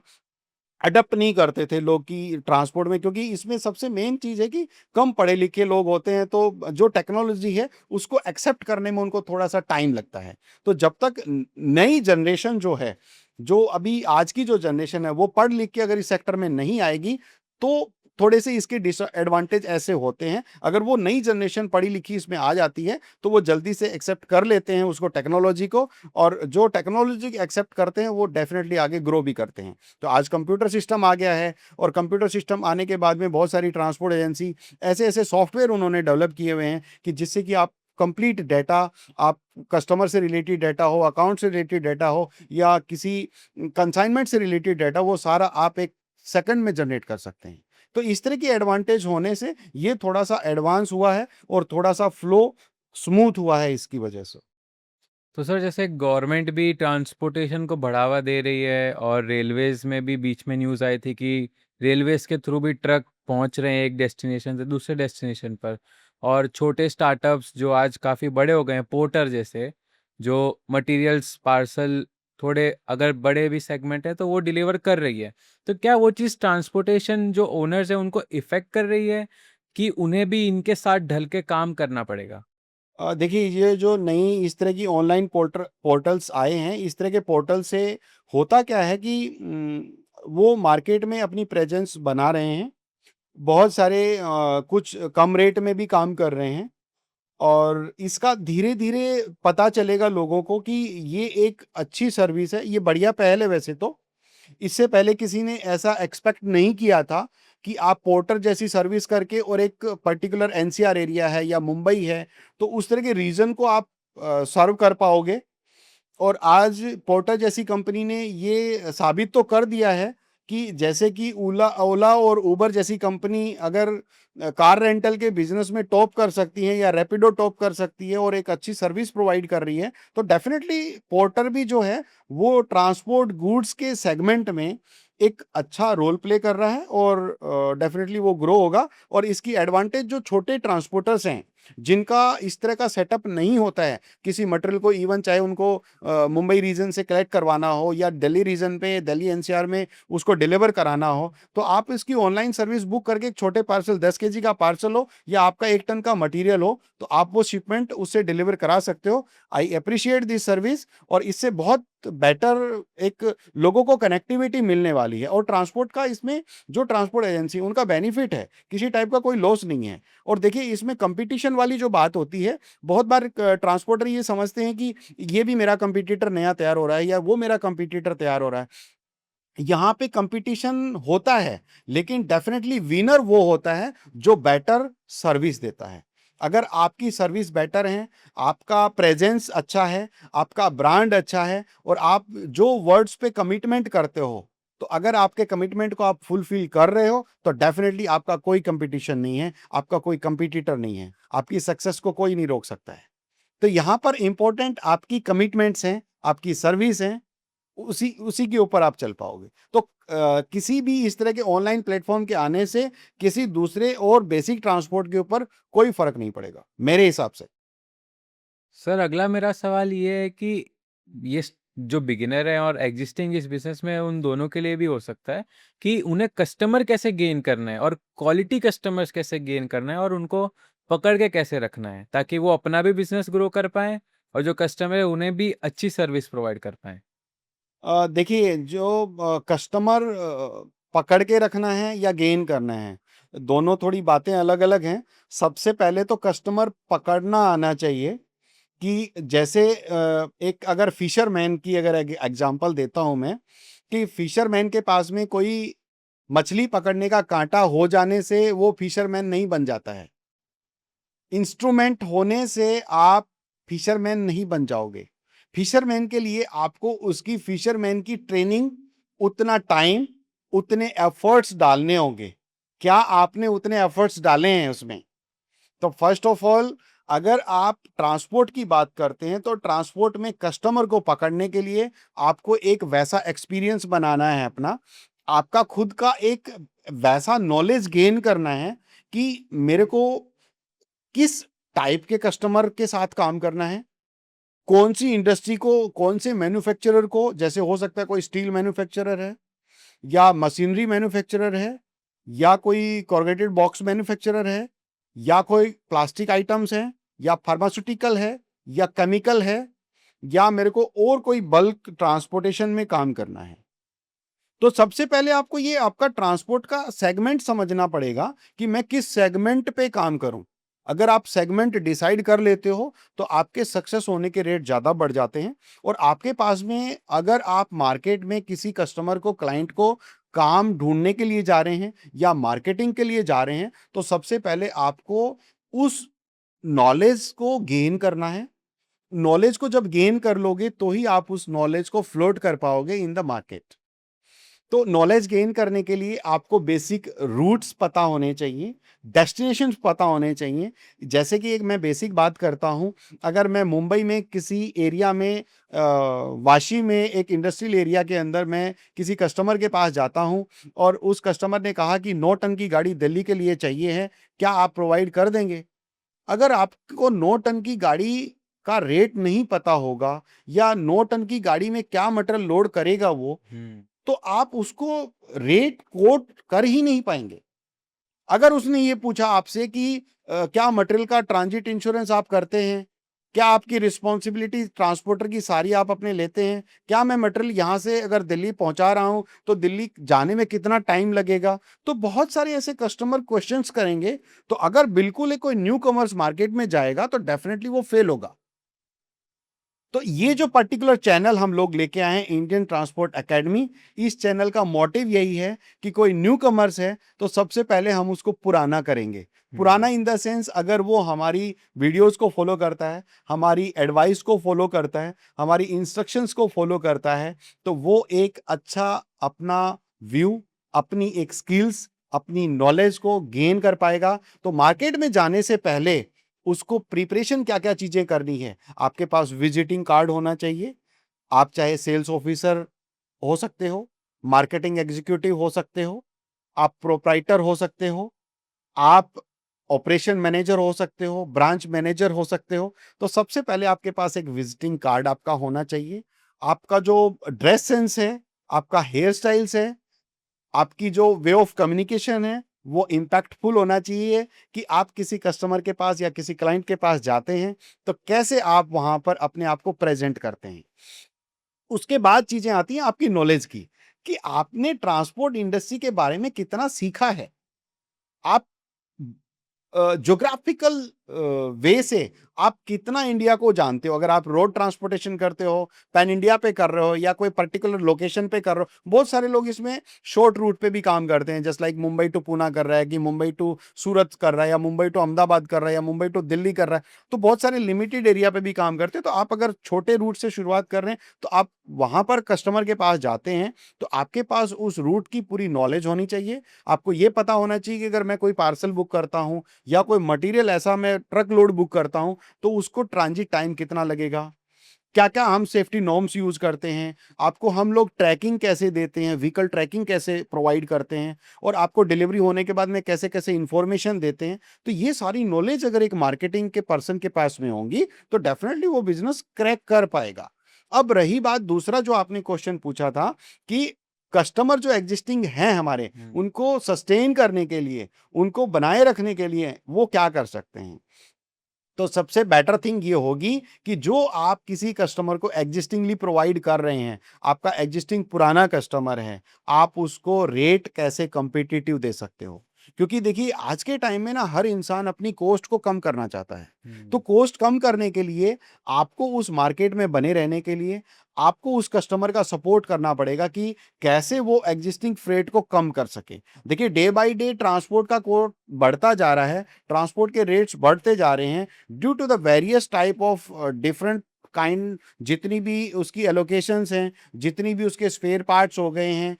[SPEAKER 2] अडॉप्ट नहीं करते थे लोग कि ट्रांसपोर्ट में, क्योंकि इसमें सबसे मेन चीज़ है कि कम पढ़े लिखे लोग होते हैं, तो जो टेक्नोलॉजी है उसको एक्सेप्ट करने में उनको थोड़ा-सा टाइम लगता है। तो जब तक नई जनरेशन जो है, जो अभी आज की जो जनरेशन है, वो पढ़ लिख के अगर इस सेक्टर में नहीं आएगी, तो थोड़े से इसके डिसएडवांटेज ऐसे होते हैं। अगर वो नई जनरेशन पढ़ी लिखी इसमें आ जाती है, तो वो जल्दी से एक्सेप्ट कर लेते हैं उसको, टेक्नोलॉजी को। और जो टेक्नोलॉजी एक्सेप्ट करते हैं, वो डेफ़िनिटली आगे ग्रो भी करते हैं। तो आज कंप्यूटर सिस्टम आ गया है, और कंप्यूटर सिस्टम आने के बाद में बहुत सारी ट्रांसपोर्ट एजेंसी ऐसे-ऐसे सॉफ्टवेयर उन्होंने डेवलप किए हुए हैं कि जिससे कि आप कंप्लीट डेटा, आप कस्टमर से रिलेटेड डेटा हो, अकाउंट से रिलेटेड डेटा हो, या किसी कंसाइनमेंट से रिलेटेड डेटा, वो सारा आप एक सेकंड में जनरेट कर सकते हैं। तो इस तरह की एडवांटेज होने से ये थोड़ा-सा एडवांस हुआ है और थोड़ा-सा फ्लो स्मूथ हुआ है इसकी वजह से।
[SPEAKER 1] तो सर जैसे गवर्नमेंट भी ट्रांसपोर्टेशन को बढ़ावा दे रही है और रेलवेज़ में भी बीच में न्यूज़ आई थी कि रेलवेज़ के थ्रू भी ट्रक पहुंच रहे हैं एक डेस्टिनेशन से दूसरे डेस्टिनेशन पर। और छोटे स्टार्टअप्स जो आज काफ़ी बड़े हो गए हैं, पोर्टर जैसे, जो मटेरियल्स पार्सल थोड़े अगर बड़े भी सेगमेंट है तो वो डिलीवर कर रही है। तो क्या वो चीज़ ट्रांसपोर्टेशन जो ओनर्स हैं उनको इफ़ेक्ट कर रही है कि उन्हें भी इनके साथ ढल के काम करना पड़ेगा?
[SPEAKER 2] देखिए, ये जो नई इस तरह की ऑनलाइन पोर्टल्स आए हैं, इस तरह के पोर्टल से होता क्या है कि वो मार्केट में अपनी प्रेजेंस बना रहे हैं। बहुत सारे कुछ कम रेट में भी काम कर रहे हैं और इसका धीरे-धीरे पता चलेगा लोगों को कि ये एक अच्छी सर्विस है, ये बढ़िया पहल है वैसे तो। इससे पहले किसी ने ऐसा एक्सपेक्ट नहीं किया था कि आप पोर्टर जैसी सर्विस करके और एक पर्टिकुलर एनसीआर एरिया है या मुंबई है, तो उस तरह के रीजन को आप सर्व कर पाओगे। और आज पोर्टर जैसी कंपनी ने ये साबित तो कर दिया है कि जैसे कि ओला ओला और उबर जैसी कंपनी अगर कार रेंटल के बिजनेस में टॉप कर सकती है या रैपिडो टॉप कर सकती है और एक अच्छी सर्विस प्रोवाइड कर रही है, तो डेफिनेटली पोर्टर भी जो है वो ट्रांसपोर्ट गुड्स के सेगमेंट में एक अच्छा रोल प्ले कर रहा है और डेफिनेटली वो ग्रो होगा। और इसकी एडवांटेज जो छोटे ट्रांसपोर्टर्स हैं जिनका इस तरह का सेटअप नहीं होता है, किसी मटेरियल को इवन चाहे उनको मुंबई रीजन से कलेक्ट करवाना हो या दिल्ली रीजन पे दिल्ली एनसीआर में उसको डिलीवर कराना हो, तो आप इसकी ऑनलाइन सर्विस बुक करके एक छोटे पार्सल 10 केजी का पार्सल हो या आपका 1 टन का मटेरियल हो, तो आप वो शिपमेंट उससे डिलीवर करा सकते हो। आई अप्रिशिएट दिस सर्विस और इससे बहुत बेटर एक लोगों को कनेक्टिविटी मिलने वाली है और ट्रांसपोर्ट का इसमें जो ट्रांसपोर्ट एजेंसी उनका बेनिफिट है, किसी टाइप का कोई लॉस नहीं है। और देखिए इसमें कंपटीशन वाली जो बात होती है, बहुत बार ट्रांसपोर्टर ये समझते हैं कि ये भी मेरा कंपटीटर नया तैयार हो रहा है या वो मेरा कंपटीटर तैयार हो रहा है। यहाँ पे कंपटीशन होता है, लेकिन डेफिनेटली विनर वो होता है जो बेटर सर्विस देता है। अगर आपकी सर्विस बेटर है, आपका प्रेजेंस अच्छा है, आपका ब्रांड अच्छा है और आप जो वर्ड्स पे कमिटमेंट करते हो, तो अगर आपके कमिटमेंट को आप फुलफिल कर रहे हो, तो डेफिनेटली आपका कोई कंपटीशन नहीं है, आपका कोई कंपटीटर नहीं है, आपकी सक्सेस को कोई नहीं रोक सकता है। तो यहाँ पर इंपॉर्टेंट आपकी कमिटमेंट्स हैं, आपकी सर्विस है, उसी उसी के ऊपर आप चल पाओगे। तो किसी भी इस तरह के ऑनलाइन प्लेटफ़ॉर्म के आने से किसी दूसरे और बेसिक ट्रांसपोर्ट के ऊपर कोई फ़र्क नहीं पड़ेगा, मेरे हिसाब से।
[SPEAKER 1] सर अगला मेरा सवाल ये है कि ये जो बिगिनर है और एग्जिस्टिंग इस बिजनेस में उन दोनों के लिए भी हो सकता है कि उन्हें कस्टमर कैसे गेन करना है और क्वालिटी कस्टमर्स कैसे गेन करना है और उनको पकड़ के कैसे रखना है ताकि वो अपना भी बिजनेस ग्रो कर पाए और जो कस्टमर है उन्हें भी अच्छी सर्विस प्रोवाइड कर पाए।
[SPEAKER 2] देखिए जो कस्टमर पकड़ के रखना है या गेन करना है, दोनों थोड़ी बातें अलग-अलग हैं। सबसे पहले तो कस्टमर पकड़ना आना चाहिए कि जैसे एक अगर फिशरमैन की अगर एग्ज़ाम्पल देता हूँ मैं, कि फिशरमैन के पास में कोई मछली पकड़ने का काँटा हो जाने से वो फिशरमैन नहीं बन जाता है। इंस्ट्रूमेंट होने से आप फिशरमैन नहीं बन जाओगे। फिशरमैन के लिए आपको उसकी फिशरमैन की ट्रेनिंग, उतना टाइम, उतने एफर्ट्स डालने होंगे। क्या आपने उतने एफर्ट्स डाले हैं उसमें? तो फर्स्ट ऑफ ऑल अगर आप ट्रांसपोर्ट की बात करते हैं, तो ट्रांसपोर्ट में कस्टमर को पकड़ने के लिए आपको एक वैसा एक्सपीरियंस बनाना है अपना। आपका खुद का एक वैसा नॉलेज गेन करना है कि मेरे को किस टाइप के कस्टमर के साथ काम करना है, कौन-सी इंडस्ट्री को, कौन से मैन्युफैक्चरर को, जैसे हो सकता है कोई स्टील मैन्युफैक्चरर है या मशीनरी मैन्युफैक्चरर है या कोई कॉर्रुगेटेड बॉक्स मैन्युफैक्चरर है या कोई प्लास्टिक आइटम्स हैं या फार्मास्यूटिकल है या केमिकल है या मेरे को और कोई बल्क ट्रांसपोर्टेशन में काम करना है। तो सबसे पहले आपको ये आपका ट्रांसपोर्ट का सेगमेंट समझना पड़ेगा कि मैं किस सेगमेंट पे काम करूं। अगर आप सेगमेंट डिसाइड कर लेते हो तो आपके सक्सेस होने के रेट ज़्यादा बढ़ जाते हैं। और आपके पास में अगर आप मार्केट में किसी कस्टमर को, क्लाइंट को काम ढूंढने के लिए जा रहे हैं या मार्केटिंग के लिए जा रहे हैं, तो सबसे पहले आपको उस नॉलेज को गेन करना है। नॉलेज को जब गेन कर लोगे तो ही आप उस नॉलेज को फ्लोट कर पाओगे इन द मार्केट। तो नॉलेज गेन करने के लिए आपको बेसिक रूट्स पता होने चाहिए, डेस्टिनेशंस पता होने चाहिए। जैसे कि एक मैं बेसिक बात करता हूँ, अगर मैं मुंबई में किसी एरिया में वाशी में एक इंडस्ट्रियल एरिया के अंदर मैं किसी कस्टमर के पास जाता हूँ और उस कस्टमर ने कहा कि 9 टन की गाड़ी दिल्ली के लिए चाहिए है, क्या आप प्रोवाइड कर देंगे? अगर आपको 9 टन की गाड़ी का रेट नहीं पता होगा या 9 टन की गाड़ी में क्या मटेरियल लोड करेगा वो, तो आप उसको रेट कोट कर ही नहीं पाएंगे। अगर उसने ये पूछा आपसे कि क्या मटेरियल का ट्रांजिट इंश्योरेंस आप करते हैं, क्या आपकी रिस्पॉन्सिबिलिटी ट्रांसपोर्टर की सारी आप अपने लेते हैं, क्या मैं मटेरियल यहाँ से अगर दिल्ली पहुंचा रहा हूं तो दिल्ली जाने में कितना टाइम लगेगा, तो बहुत सारे ऐसे कस्टमर क्वेश्चंस करेंगे। तो अगर बिल्कुल ही कोई न्यू कमर्स मार्केट में जाएगा तो डेफिनेटली वो फेल होगा। तो ये जो पर्टिकुलर चैनल हम लोग लेके आए हैं, इंडियन ट्रांसपोर्ट एकेडमी, इस चैनल का मोटिव यही है कि कोई न्यू कमर्स है तो सबसे पहले हम उसको पुराना करेंगे। पुराना इन द सेंस, अगर वो हमारी वीडियोस को फॉलो करता है, हमारी एडवाइस को फॉलो करता है, हमारी इंस्ट्रक्शंस को फॉलो करता है, तो वो एक अच्छा अपना व्यू, अपनी एक स्किल्स, अपनी नॉलेज को गेन कर पाएगा। तो मार्केट में जाने से पहले उसको प्रिपरेशन क्या क्या चीजें करनी है, आपके पास विजिटिंग कार्ड होना चाहिए। आप चाहे सेल्स ऑफिसर हो सकते हो, मार्केटिंग एग्जीक्यूटिव हो सकते हो, आप प्रोप्राइटर हो सकते हो, आप ऑपरेशन मैनेजर हो सकते हो, ब्रांच मैनेजर हो सकते हो। तो सबसे पहले आपके पास एक विजिटिंग कार्ड आपका होना चाहिए। आपका जो ड्रेस सेंस है, आपका हेयर स्टाइल्स है, आपकी जो वे ऑफ कम्युनिकेशन है, वो इम्पैक्टफुल होना चाहिए कि आप किसी कस्टमर के पास या किसी क्लाइंट के पास जाते हैं तो कैसे आप वहां पर अपने आप को प्रेजेंट करते हैं। उसके बाद चीजें आती हैं आपकी नॉलेज की, कि आपने ट्रांसपोर्ट इंडस्ट्री के बारे में कितना सीखा है। आप ज्योग्राफिकल वे से आप कितना इंडिया को जानते हो। अगर आप रोड ट्रांसपोर्टेशन करते हो, पैन इंडिया पे कर रहे हो या कोई पर्टिकुलर लोकेशन पे कर रहे हो, बहुत सारे लोग इसमें शॉर्ट रूट पे भी काम करते हैं, just like Mumbai to Poona कर रहा है, कि मुंबई टू सूरत कर रहा है, या मुंबई टू अहमदाबाद कर रहा है, या मुंबई टू दिल्ली कर रहा है। तो बहुत सारे लिमिटेड एरिया पे भी काम करते हैं। तो आप अगर छोटे रूट से शुरुआत कर रहे हैं तो आप वहां पर कस्टमर के पास जाते हैं तो आपके पास उस रूट की पूरी नॉलेज होनी चाहिए। आपको ये पता होना चाहिए कि अगर मैं कोई पार्सल बुक करता हूं या कोई मटेरियल ऐसा मैं ट्रक लोड बुक करता हूं तो उसको ट्रांजिट टाइम कितना लगेगा, क्या क्या हम सेफ्टी नॉर्म्स यूज करते हैं, आपको हम लोग ट्रैकिंग कैसे देते हैं, व्हीकल ट्रैकिंग कैसे प्रोवाइड करते हैं, और आपको डिलीवरी होने के बाद में कैसे कैसे इंफॉर्मेशन देते हैं। तो ये सारी नॉलेज अगर एक मार्केटिंग के पर्सन के पास में होंगी तो डेफिनेटली वो बिजनेस क्रैक कर पाएगा। अब रही बात दूसरा जो आपने क्वेश्चन पूछा था कि कस्टमर जो एग्जिस्टिंग हैं हमारे, उनको सस्टेन करने के लिए, उनको बनाए रखने के लिए वो क्या कर सकते हैं। तो सबसे बेटर थिंग ये होगी कि जो आप किसी कस्टमर को एग्जिस्टिंगली प्रोवाइड कर रहे हैं, आपका एग्जिस्टिंग पुराना कस्टमर है, आप उसको रेट कैसे कंपिटिटिव दे सकते हो। क्योंकि देखिए आज के टाइम में ना हर इंसान अपनी कॉस्ट को कम करना चाहता है। तो कॉस्ट कम करने के लिए आपको उस मार्केट में बने रहने के लिए आपको उस कस्टमर का सपोर्ट करना पड़ेगा कि कैसे वो एग्जिस्टिंग फ्रेट को कम कर सके। देखिए डे बाय डे ट्रांसपोर्ट का कोस्ट बढ़ता जा रहा है, ट्रांसपोर्ट के रेट्स बढ़ते जा रहे हैं due to the various type of different kind, जितनी भी उसकी एलोकेशंस हैं, जितनी भी उसके स्पेयर पार्ट्स हो गए हैं,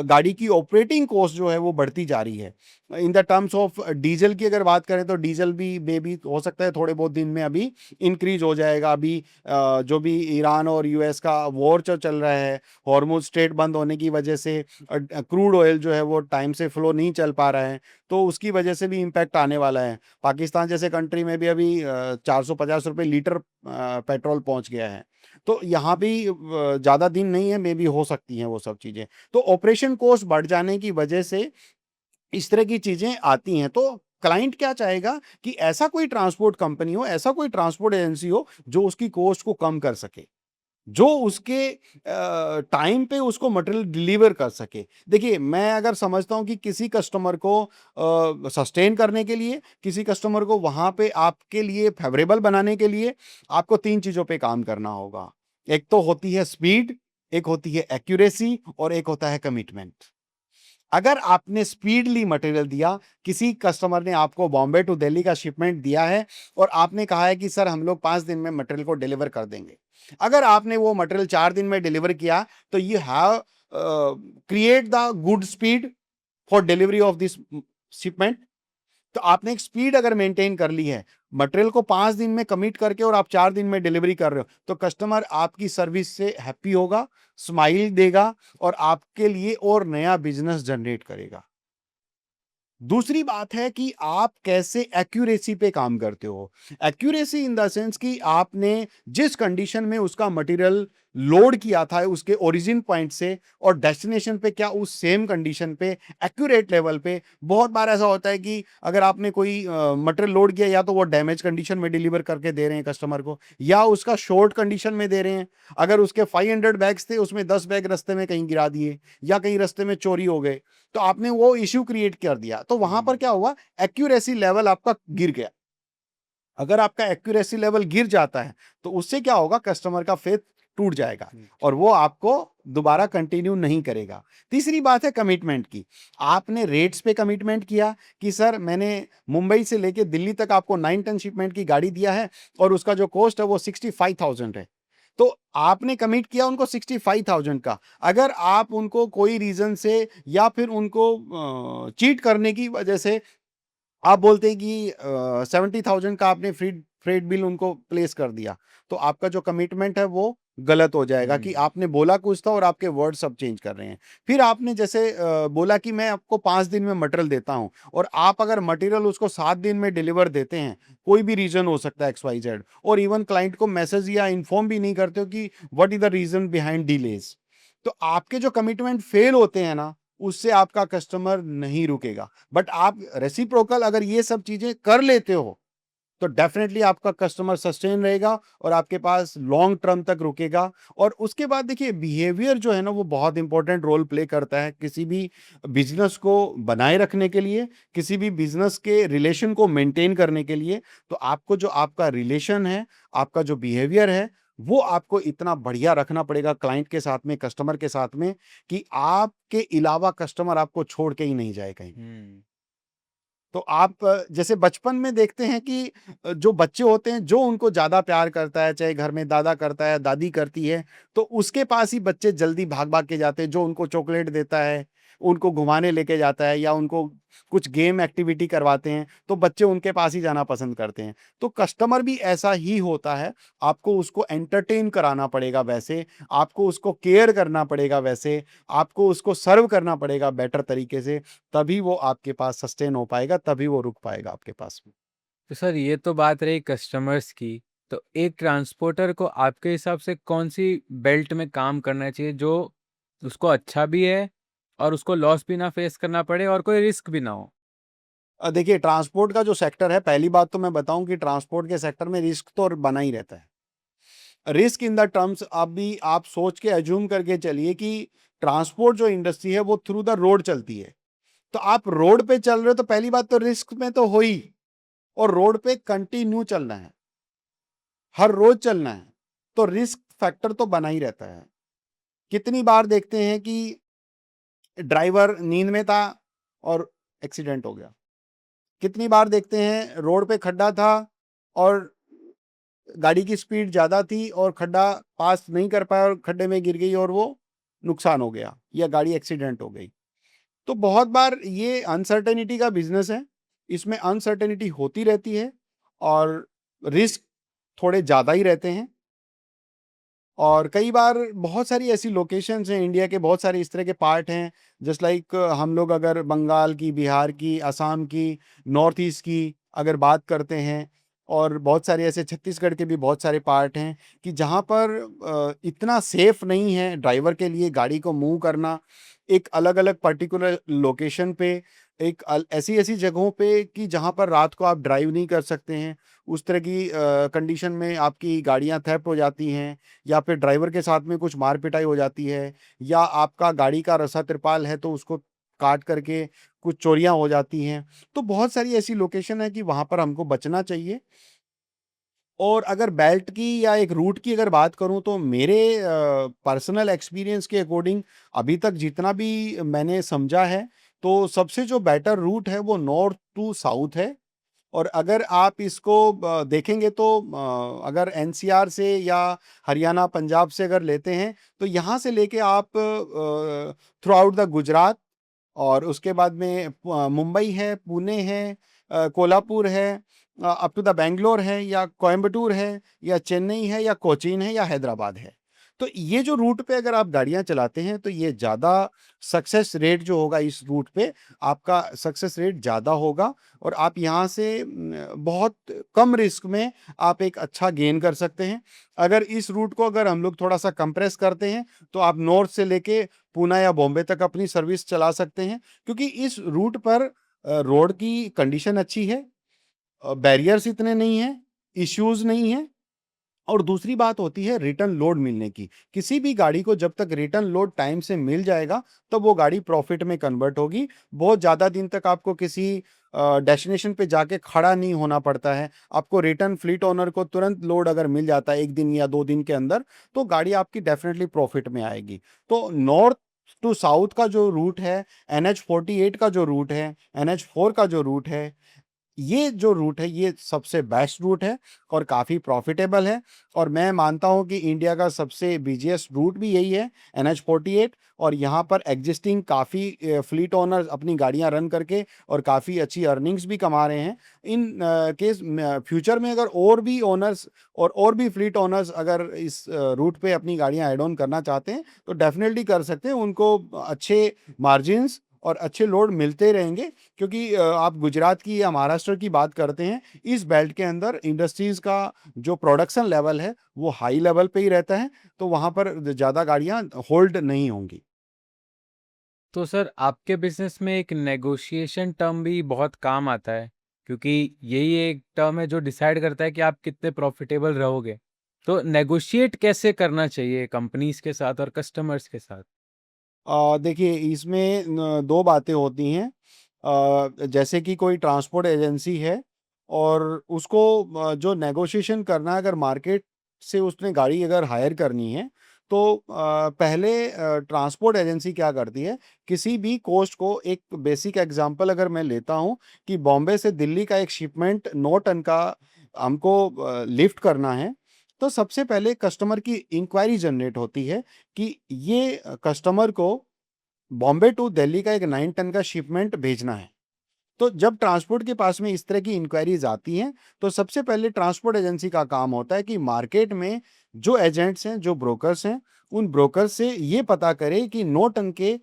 [SPEAKER 2] गाड़ी की ऑपरेटिंग कॉस्ट जो है वो बढ़ती जा रही है। In the terms of diesel की अगर बात करें तो डीजल भी मे भी हो सकता है थोड़े बहुत दिन में अभी इंक्रीज हो जाएगा। अभी जो भी ईरान और यूएस का वॉर जो चल रहा है, हॉर्मुज स्ट्रेट बंद होने की वजह से क्रूड ऑयल जो है वो टाइम से फ्लो नहीं चल पा रहा है, तो उसकी वजह से भी इम्पैक्ट आने वाला है। पाकिस्तान जैसे कंट्री में भी अभी 450 रुपये लीटर पेट्रोल पहुंच गया है। तो यहाँ भी ज़्यादा दिन नहीं है, मे भी हो सकती हैं वो सब चीज़ें। तो ऑपरेशन कॉस्ट बढ़ जाने की वजह से इस तरह की चीज़ें आती हैं। तो क्लाइंट क्या चाहेगा कि ऐसा कोई ट्रांसपोर्ट कंपनी हो, ऐसा कोई ट्रांसपोर्ट एजेंसी हो जो उसकी कॉस्ट को कम कर सके, जो उसके टाइम पे उसको मटेरियल डिलीवर कर सके। देखिए मैं अगर समझता हूं कि किसी कस्टमर को सस्टेन करने के लिए, किसी कस्टमर को वहां पे आपके लिए फेवरेबल बनाने के लिए आपको 3 चीजों पे काम करना होगा। एक तो होती है स्पीड, एक होती है एक्यूरेसी, और एक होता है कमिटमेंट। अगर आपने स्पीडली मटेरियल दिया, किसी कस्टमर ने आपको बॉम्बे टू दिल्ली का शिपमेंट दिया है और आपने कहा है कि सर हम लोग 5 दिन में मटेरियल को डिलीवर कर देंगे, अगर आपने वो मटेरियल 4 दिन में डिलीवर किया तो you have create the good speed for delivery of this shipment. तो आपने एक स्पीड अगर मेंटेन कर ली है, मटेरियल को 5 दिन में कमिट करके और आप 4 दिन में डिलीवरी कर रहे हो, तो कस्टमर आपकी सर्विस से हैप्पी होगा, स्माइल देगा और आपके लिए और नया बिजनेस जनरेट करेगा। दूसरी बात है कि आप कैसे एक्यूरेसी पे काम करते हो। एक्यूरेसी इन द सेंस कि आपने जिस कंडीशन में उसका मटेरियल लोड किया था उसके ओरिजिन पॉइंट से और डेस्टिनेशन पे क्या उस सेम कंडीशन पे एक्यूरेट लेवल पे। बहुत बार ऐसा होता है कि अगर आपने कोई मटेरियल लोड किया या तो वो डैमेज कंडीशन में डिलीवर करके दे रहे हैं कस्टमर को, या उसका शॉर्ट कंडीशन में दे रहे हैं। अगर उसके 500 बैग्स थे उसमें 10 बैग रास्ते में कहीं गिरा दिए या कहीं रास्ते में चोरी हो गए, तो आपने वो इश्यू क्रिएट कर दिया, तो वहां पर क्या हुआ, एक्यूरेसी लेवल आपका गिर गया। अगर आपका एक्यूरेसी लेवल गिर जाता है तो उससे क्या होगा, कस्टमर का फेथ टूट जाएगा और वो आपको दोबारा कंटिन्यू नहीं करेगा। तीसरी बात है कमिटमेंट की। आपने रेट्स पे कमिटमेंट किया कि सर मैंने मुंबई से लेके दिल्ली तक आपको 9 टन शिपमेंट की गाड़ी दिया है और उसका जो कॉस्ट है वो 65,000 है। तो आपने कमिट किया उनको 65,000 का। अगर आप उनको कोई रीजन से या फिर उनको चीट करने की वजह से आप बोलते हैं कि 70,000 का आपने फ्रेट बिल उनको प्लेस कर दिया, तो आपका जो कमिटमेंट है वो गलत हो जाएगा कि आपने बोला कुछ था और आपके वर्ड सब चेंज कर रहे हैं। फिर आपने जैसे बोला कि मैं आपको 5 दिन में मटेरियल देता हूं और आप अगर मटेरियल उसको 7 दिन में डिलीवर देते हैं, कोई भी रीजन हो सकता है XYZ, और इवन क्लाइंट को मैसेज या इन्फॉर्म भी नहीं करते हो कि what is the reason behind delays, तो आपके जो कमिटमेंट फेल होते हैं ना, उससे आपका कस्टमर नहीं रुकेगा। बट आप रेसिप्रोकल अगर ये सब चीजें कर लेते हो तो डेफिनेटली आपका कस्टमर सस्टेन रहेगा और आपके पास लॉन्ग टर्म तक रुकेगा। और उसके बाद देखिए बिहेवियर जो है ना वो बहुत इंपॉर्टेंट रोल प्ले करता है किसी भी बिजनेस को बनाए रखने के लिए, किसी भी बिजनेस के रिलेशन को मेंटेन करने के लिए। तो आपको जो आपका रिलेशन है, आपका जो बिहेवियर है, वो आपको इतना बढ़िया रखना पड़ेगा क्लाइंट के साथ में, कस्टमर के साथ में, कि आपके अलावा कस्टमर आपको छोड़ के ही नहीं जाए कहीं। तो आप जैसे बचपन में देखते हैं कि जो बच्चे होते हैं जो उनको ज़्यादा प्यार करता है, चाहे घर में दादा करता है, दादी करती है, तो उसके पास ही बच्चे जल्दी भाग-भाग के जाते हैं। जो उनको चॉकलेट देता है, उनको घुमाने लेके जाता है या उनको कुछ गेम एक्टिविटी करवाते हैं, तो बच्चे उनके पास ही जाना पसंद करते हैं। तो कस्टमर भी ऐसा ही होता है, आपको उसको एंटरटेन कराना पड़ेगा वैसे, आपको उसको केयर करना पड़ेगा वैसे, आपको उसको सर्व करना पड़ेगा बेटर तरीके से, तभी वो आपके पास सस्टेन हो पाएगा, तभी वो रुक पाएगा आपके पास में।
[SPEAKER 1] तो सर ये तो बात रही कस्टमर्स की, तो एक ट्रांसपोर्टर को आपके हिसाब से कौन-सी बेल्ट में काम करना चाहिए जो उसको अच्छा भी है और उसको लॉस भी ना फेस करना पड़े और कोई रिस्क भी ना हो?
[SPEAKER 2] देखिए ट्रांसपोर्ट का जो सेक्टर है, पहली बात तो मैं बताऊँ कि ट्रांसपोर्ट के सेक्टर में रिस्क तो बना ही रहता है। रिस्क इन द टर्म्स अभी आप सोच के अज्यूम करके चलिए कि ट्रांसपोर्ट जो इंडस्ट्री है वो थ्रू द रोड चलती है। तो आप रोड पे चल रहे हो तो पहली बात तो रिस्क में तो हो ही, और रोड पे कंटिन्यू चलना है, हर रोज चलना है, तो रिस्क फैक्टर तो बना ही रहता है। कितनी बार देखते हैं कि ड्राइवर नींद में था और एक्सीडेंट हो गया। कितनी बार देखते हैं रोड पे खड्डा था और गाड़ी की स्पीड ज़्यादा थी और खड्डा पास नहीं कर पाया और खड्डे में गिर गई और वो नुकसान हो गया या गाड़ी एक्सीडेंट हो गई। तो बहुत बार ये अनसर्टेनिटी का बिज़नेस है, इसमें अनसर्टेनिटी होती रहती है और रिस्क थोड़े ज़्यादा ही रहते हैं। और कई बार बहुत सारी ऐसी लोकेशंस हैं, इंडिया के बहुत सारे इस तरह के पार्ट हैं, जस्ट लाइक हम लोग अगर बंगाल की, बिहार की, असम की, नॉर्थ ईस्ट की अगर बात करते हैं, और बहुत सारे ऐसे छत्तीसगढ़ के भी बहुत सारे पार्ट हैं कि जहाँ पर इतना सेफ नहीं है ड्राइवर के लिए गाड़ी को मूव करना एक अलग-अलग पर्टिकुलर लोकेशन पे, एक ऐसी-ऐसी जगहों पे कि जहाँ पर रात को आप ड्राइव नहीं कर सकते हैं। उस तरह की कंडीशन में आपकी गाड़ियाँ थेफ्ट हो जाती हैं, या फिर ड्राइवर के साथ में कुछ मार-पिटाई हो जाती है, या आपका गाड़ी का रसा तिरपाल है तो उसको काट करके कुछ चोरियाँ हो जाती हैं। तो बहुत सारी ऐसी लोकेशन है कि वहाँ पर हमको बचना चाहिए। और अगर बेल्ट की या एक रूट की अगर बात करूँ तो मेरे पर्सनल एक्सपीरियंस के अकॉर्डिंग अभी तक जितना भी मैंने समझा है, तो सबसे जो बेटर रूट है वो नॉर्थ टू साउथ है। और अगर आप इसको देखेंगे तो अगर NCR से या हरियाणा, पंजाब से अगर लेते हैं, तो यहाँ से लेके आप थ्रू आउट द गुजरात, और उसके बाद में मुंबई है, पुणे है, कोल्हापुर है, अप टू द बैंगलोर है या कोयंबटूर है या चेन्नई है या कोचीन है या हैदराबाद है। तो ये जो रूट पे अगर आप गाड़ियाँ चलाते हैं तो ये ज़्यादा सक्सेस रेट जो होगा इस रूट पे, आपका सक्सेस रेट ज़्यादा होगा और आप यहाँ से बहुत कम रिस्क में आप एक अच्छा गेन कर सकते हैं। अगर इस रूट को अगर हम लोग थोड़ा-सा कंप्रेस करते हैं, तो आप नॉर्थ से लेके पूना या बॉम्बे तक अपनी सर्विस चला सकते हैं, क्योंकि इस रूट पर रोड की कंडीशन अच्छी है, बैरियर्स इतने नहीं हैं, इश्यूज़ नहीं हैं और दूसरी बात होती है रिटर्न लोड मिलने की। किसी भी गाड़ी को जब तक रिटर्न लोड टाइम से मिल जाएगा, तब वो गाड़ी प्रॉफ़िट में कन्वर्ट होगी। बहुत ज़्यादा दिन तक आपको किसी डेस्टिनेशन पे जाके खड़ा नहीं होना पड़ता है। आपको रिटर्न फ्लीट ओनर को तुरंत लोड अगर मिल जाता है 1 दिन या 2 दिन के अंदर, तो गाड़ी आपकी डेफ़िनेटली प्रॉफ़िट में आएगी। तो नॉर्थ टू साउथ का जो रूट है, NH-48 का जो रूट है, NH-4 का जो रूट है, ये जो रूट है ये सबसे बेस्ट रूट है और काफ़ी प्रॉफिटेबल है और मैं मानता हूँ कि इंडिया का सबसे बिज़ीएस्ट रूट भी यही है, NH-48 और यहाँ पर एग्जिस्टिंग काफ़ी फ्लीट ओनर्स अपनी गाड़ियाँ रन करके और काफ़ी अच्छी अर्निंग्स भी कमा रहे हैं। इन केस फ्यूचर में अगर और भी ओनर्स और भी फ्लीट ओनर्स अगर इस रूट पे अपनी गाड़ियाँ ऐड ऑन करना चाहते हैं, तो डेफ़िनेटली कर सकते हैं। उनको अच्छे मार्जिन्स और अच्छे लोड मिलते रहेंगे क्योंकि आप गुजरात की या महाराष्ट्र की बात करते हैं, इस बेल्ट के अंदर इंडस्ट्रीज़ का जो प्रोडक्शन लेवल है, वो हाई लेवल पे ही रहता है, तो वहाँ पर ज़्यादा गाड़ियाँ होल्ड नहीं होंगी।
[SPEAKER 1] तो सर आपके बिज़नेस में एक नेगोशिएशन टर्म भी बहुत काम आता है, क्योंकि यही एक टर्म है जो डिसाइड करता है कि आप कितने प्रॉफ़िटेबल रहोगे। तो नेगोशिएट कैसे करना चाहिए कंपनीज़ के साथ और कस्टमर्स के साथ?
[SPEAKER 2] देखिए इसमें 2 बातें होती हैं। जैसे कि कोई ट्रांसपोर्ट एजेंसी है और उसको जो नेगोशिएशन करना है अगर मार्केट से उसने गाड़ी अगर हायर करनी है, तो पहले ट्रांसपोर्ट एजेंसी क्या करती है, किसी भी कोस्ट को एक बेसिक एग्ज़ाम्पल अगर मैं लेता हूँ कि बॉम्बे से दिल्ली का एक शिपमेंट 9 टन का हमको लिफ्ट करना है, तो सबसे पहले कस्टमर की इंक्वायरी जनरेट होती है कि ये कस्टमर को बॉम्बे टू दिल्ली का एक 9 टन का शिपमेंट भेजना है। तो जब ट्रांसपोर्ट के पास में इस तरह की इंक्वायरीज आती हैं, तो सबसे पहले ट्रांसपोर्ट एजेंसी का काम होता है कि मार्केट में जो एजेंट्स हैं, जो ब्रोकर्स हैं, उन ब्रोकर्स से ये पता करें कि 9 टन के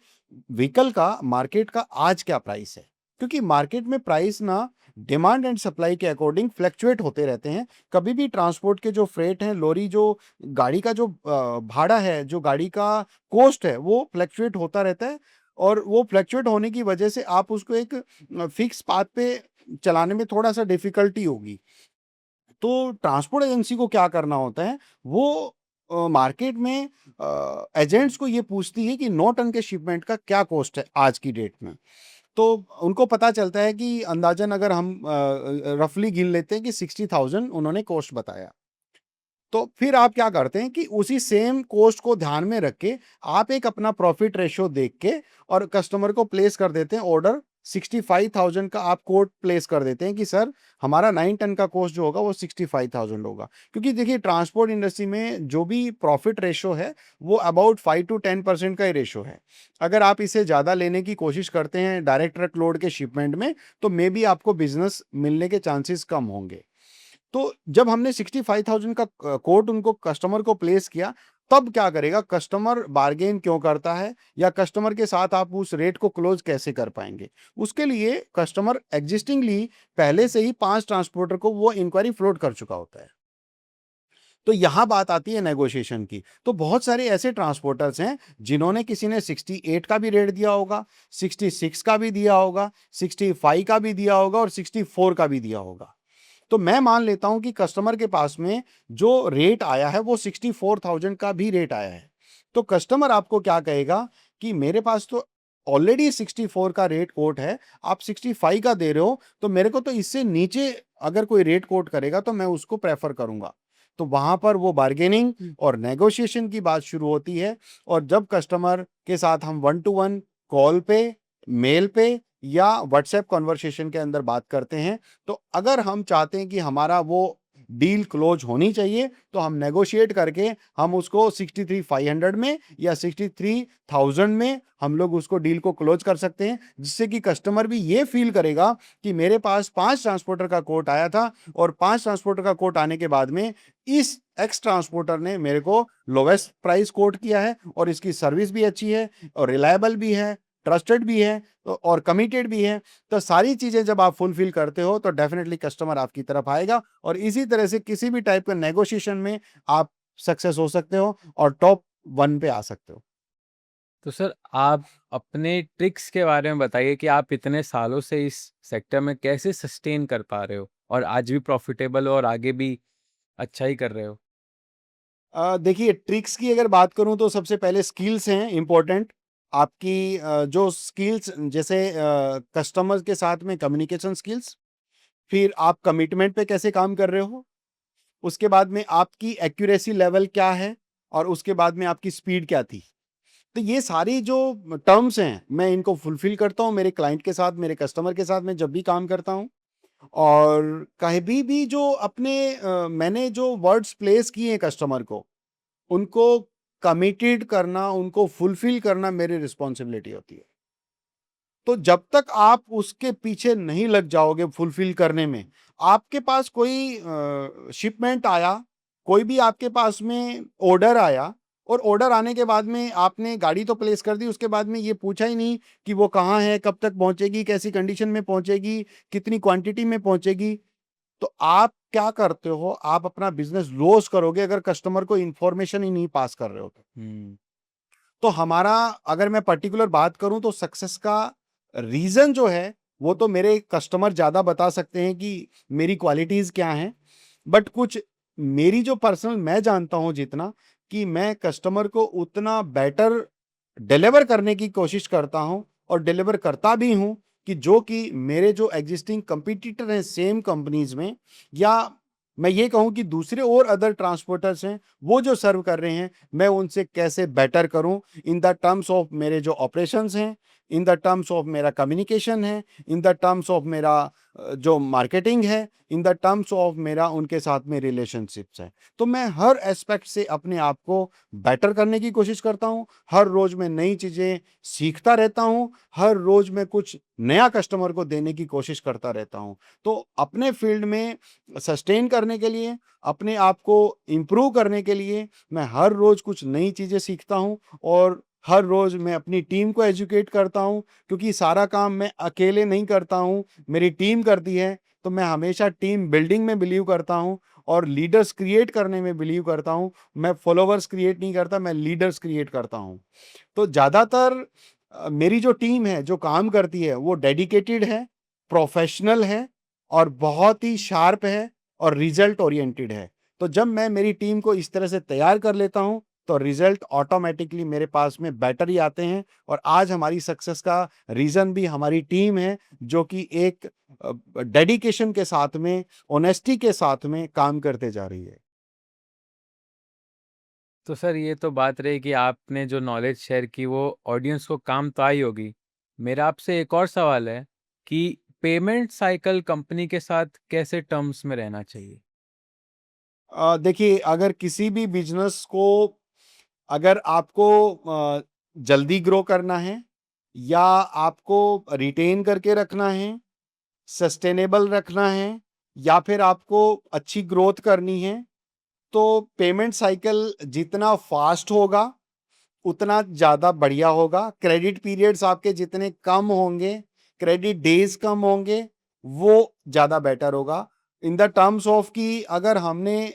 [SPEAKER 2] व्हीकल का मार्केट का आज क्या प्राइस है। क्योंकि मार्केट में प्राइस ना डिमांड एंड सप्लाई के अकॉर्डिंग फ्लक्चुएट होते रहते हैं। कभी भी ट्रांसपोर्ट के जो फ्रेट हैं, लोरी जो गाड़ी का जो भाड़ा है, जो गाड़ी का कॉस्ट है, वो फ्लक्चुएट होता रहता है और वो फ्लक्चुएट होने की वजह से आप उसको एक फिक्स पाथ पे चलाने में थोड़ा-सा डिफ़िकल्टी होगी। तो ट्रांसपोर्ट एजेंसी को क्या करना होता है, वो मार्केट में एजेंट्स को ये पूछती है कि 9 टन के शिपमेंट का क्या कॉस्ट है आज की डेट में। तो उनको पता चलता है कि अंदाज़न अगर हम रफ़ली गिन लेते हैं कि 60,000 उन्होंने कॉस्ट बताया। तो फिर आप क्या करते हैं कि उसी सेम कॉस्ट को ध्यान में रख के आप एक अपना प्रॉफिट रेशियो देख के और कस्टमर को प्लेस कर देते हैं ऑर्डर 65,000 का आप कोट प्लेस कर देते हैं कि सर हमारा 9 टन का कॉस्ट जो होगा वो 65,000 होगा। क्योंकि देखिए ट्रांसपोर्ट इंडस्ट्री में जो भी प्रॉफिट रेशियो है वो अबाउट 5 to 10% का ही रेशियो है। अगर आप इसे ज़्यादा लेने की कोशिश करते हैं डायरेक्ट ट्रक लोड के शिपमेंट में, तो मे बी आपको बिजनेस मिलने के चांसेस कम होंगे। तो जब हमने 65,000 का कोट उनको कस्टमर को प्लेस किया, तब क्या करेगा कस्टमर बार्गेन क्यों करता है या कस्टमर के साथ आप उस रेट को क्लोज़ कैसे कर पाएँगे? उसके लिए कस्टमर एक्जिस्टिंगली पहले से ही 5 ट्रांसपोर्टर को वो इंक्वायरी फ्लोट कर चुका होता है। तो यहाँ बात आती है नेगोशिएशन की। तो बहुत सारे ऐसे ट्रांसपोर्टर्स हैं, जिन्होंने किसी ने 68 का भी रेट दिया होगा, 66 का भी दिया होगा, 65 का भी दिया होगा और 64 का भी दिया होगा। तो मैं मान लेता हूं कि कस्टमर के पास में जो रेट आया है वो 64,000 का भी रेट आया है। तो कस्टमर आपको क्या कहेगा कि मेरे पास तो ऑलरेडी 64 का रेट कोट है, आप 65 का दे रहे हो, तो मेरे को तो इससे नीचे अगर कोई रेट कोट करेगा तो मैं उसको प्रेफर करूंगा। तो वहां पर वो बार्गेनिंग और नेगोशिएशन की बात शुरू होती है और जब कस्टमर के साथ हम 1 to 1 कॉल पे, मेल पे या व्हाट्सएप कन्वर्सेशन के अंदर बात करते हैं, तो अगर हम चाहते हैं कि हमारा वो डील क्लोज होनी चाहिए, तो हम नेगोशिएट करके हम उसको 63,500 में या 63,000 में हम लोग उसको डील को क्लोज कर सकते हैं, जिससे कि कस्टमर भी ये फील करेगा कि मेरे पास 5 ट्रांसपोर्टर का कोट आया था और 5 ट्रांसपोर्टर का कोट आने के बाद में इस एक्स ट्रांसपोर्टर ने मेरे को लोवेस्ट प्राइस कोट किया है और इसकी सर्विस भी अच्छी है और रिलायबल भी है, ट्रस्टेड भी है और कमिटेड भी है। तो सारी चीजें जब आप फुलफिल करते हो तो डेफिनेटली कस्टमर आपकी तरफ आएगा और इसी तरह से किसी भी टाइप का नेगोशिएशन में आप सक्सेस हो सकते हो और टॉप 1 पे आ सकते हो।
[SPEAKER 1] तो सर आप अपने ट्रिक्स के बारे में बताइए कि आप इतने सालों से इस सेक्टर में कैसे सस्टेन कर पा रहे हो और आज भी प्रॉफिटेबल हो और आगे भी अच्छा ही कर रहे हो?
[SPEAKER 2] देखिए ट्रिक्स की अगर बात करूं तो सबसे पहले स्किल्स हैं इम्पोर्टेंट। आपकी जो स्किल्स जैसे कस्टमर के साथ में कम्युनिकेशन स्किल्स, फिर आप कमिटमेंट पे कैसे काम कर रहे हो, उसके बाद में आपकी एक्यूरेसी लेवल क्या है और उसके बाद में आपकी स्पीड क्या थी। तो ये सारी जो टर्म्स हैं मैं इनको फुलफिल करता हूँ मेरे क्लाइंट के साथ, मेरे कस्टमर के साथ मैं जब भी काम करता हूँ। और कहीं भी जो अपने मैंने जो वर्ड्स प्लेस किए हैं कस्टमर को, उनको कमिटेड करना, उनको फुलफिल करना मेरी रिस्पॉन्सिबिलिटी होती है। तो जब तक आप उसके पीछे नहीं लग जाओगे फुलफिल करने में, आपके पास कोई शिपमेंट आया, कोई भी आपके पास में ऑर्डर आया और ऑर्डर आने के बाद में आपने गाड़ी तो प्लेस कर दी, उसके बाद में ये पूछा ही नहीं कि वो कहाँ है, कब तक पहुंचेगी, कैसी कंडीशन में पहुंचेगी, कितनी क्वांटिटी में पहुंचेगी, तो आप क्या करते हो, आप अपना बिजनेस लॉस करोगे अगर कस्टमर को इंफॉर्मेशन ही नहीं पास कर रहे हो तो।
[SPEAKER 1] हम्म।
[SPEAKER 2] तो हमारा, अगर मैं पर्टिकुलर बात करूं तो सक्सेस का रीजन जो है वो तो मेरे कस्टमर ज्यादा बता सकते हैं कि मेरी क्वालिटीज क्या हैं, बट कुछ मेरी जो पर्सनल मैं जानता हूं जितना, कि मैं कस्टमर को उतना बेटर डिलीवर करने की कोशिश करता हूं और डिलीवर करता भी हूं कि जो कि मेरे जो एग्जिस्टिंग कंपटीटर हैं सेम कंपनीज में, या मैं ये कहूं कि दूसरे और अदर ट्रांसपोर्टर्स हैं वो जो सर्व कर रहे हैं, मैं उनसे कैसे बेटर करूं इन द टर्म्स ऑफ मेरे जो ऑपरेशंस हैं, इन द टर्म्स ऑफ मेरा कम्युनिकेशन है, इन द टर्म्स ऑफ मेरा जो मार्केटिंग है, इन द टर्म्स ऑफ मेरा उनके साथ में रिलेशनशिप्स है। तो मैं हर एस्पेक्ट से अपने आप को बेटर करने की कोशिश करता हूं, हर रोज मैं नई चीजें सीखता रहता हूं, हर रोज मैं कुछ नया कस्टमर को देने की कोशिश करता रहता हूं। तो अपने फील्ड में सस्टेन करने के लिए, अपने आप को इम्प्रूव करने के लिए मैं हर रोज कुछ नई चीजें सीखता हूं और हर रोज मैं अपनी टीम को एजुकेट करता हूं, क्योंकि सारा काम मैं अकेले नहीं करता हूं, मेरी टीम करती है। तो मैं हमेशा टीम बिल्डिंग में बिलीव करता हूं और लीडर्स क्रिएट करने में बिलीव करता हूं। मैं फॉलोवर्स क्रिएट नहीं करता, मैं लीडर्स क्रिएट करता हूं। तो ज्यादातर मेरी जो टीम है जो काम करती है वो डेडिकेटेड है, प्रोफेशनल है और बहुत ही शार्प है और रिजल्ट ओरिएंटेड है। तो जब मैं मेरी टीम को इस तरह से तैयार कर लेता हूं तो रिजल्ट ऑटोमेटिकली मेरे पास में बेटर ही आते हैं। और आज हमारी सक्सेस का रीजन भी हमारी टीम है, जो कि एक डेडिकेशन के साथ में, ऑनेस्टी के साथ में काम करते जा रही है।
[SPEAKER 1] तो सर ये तो बात रही कि आपने जो नॉलेज शेयर की वो ऑडियंस को काम तो आई होगी। मेरा आपसे एक और सवाल है कि पेमेंट साइकिल कंपनी के साथ कैसे टर्म्स में रहना चाहिए?
[SPEAKER 2] देखिए अगर किसी भी बिजनेस को, अगर आपको जल्दी ग्रो करना है या आपको रिटेन करके रखना है, सस्टेनेबल रखना है, या फिर आपको अच्छी ग्रोथ करनी है, तो पेमेंट साइकिल जितना फास्ट होगा उतना ज़्यादा बढ़िया होगा। क्रेडिट पीरियड्स आपके जितने कम होंगे, क्रेडिट डेज कम होंगे, वो ज़्यादा बेटर होगा। इन द टर्म्स ऑफ कि अगर हमने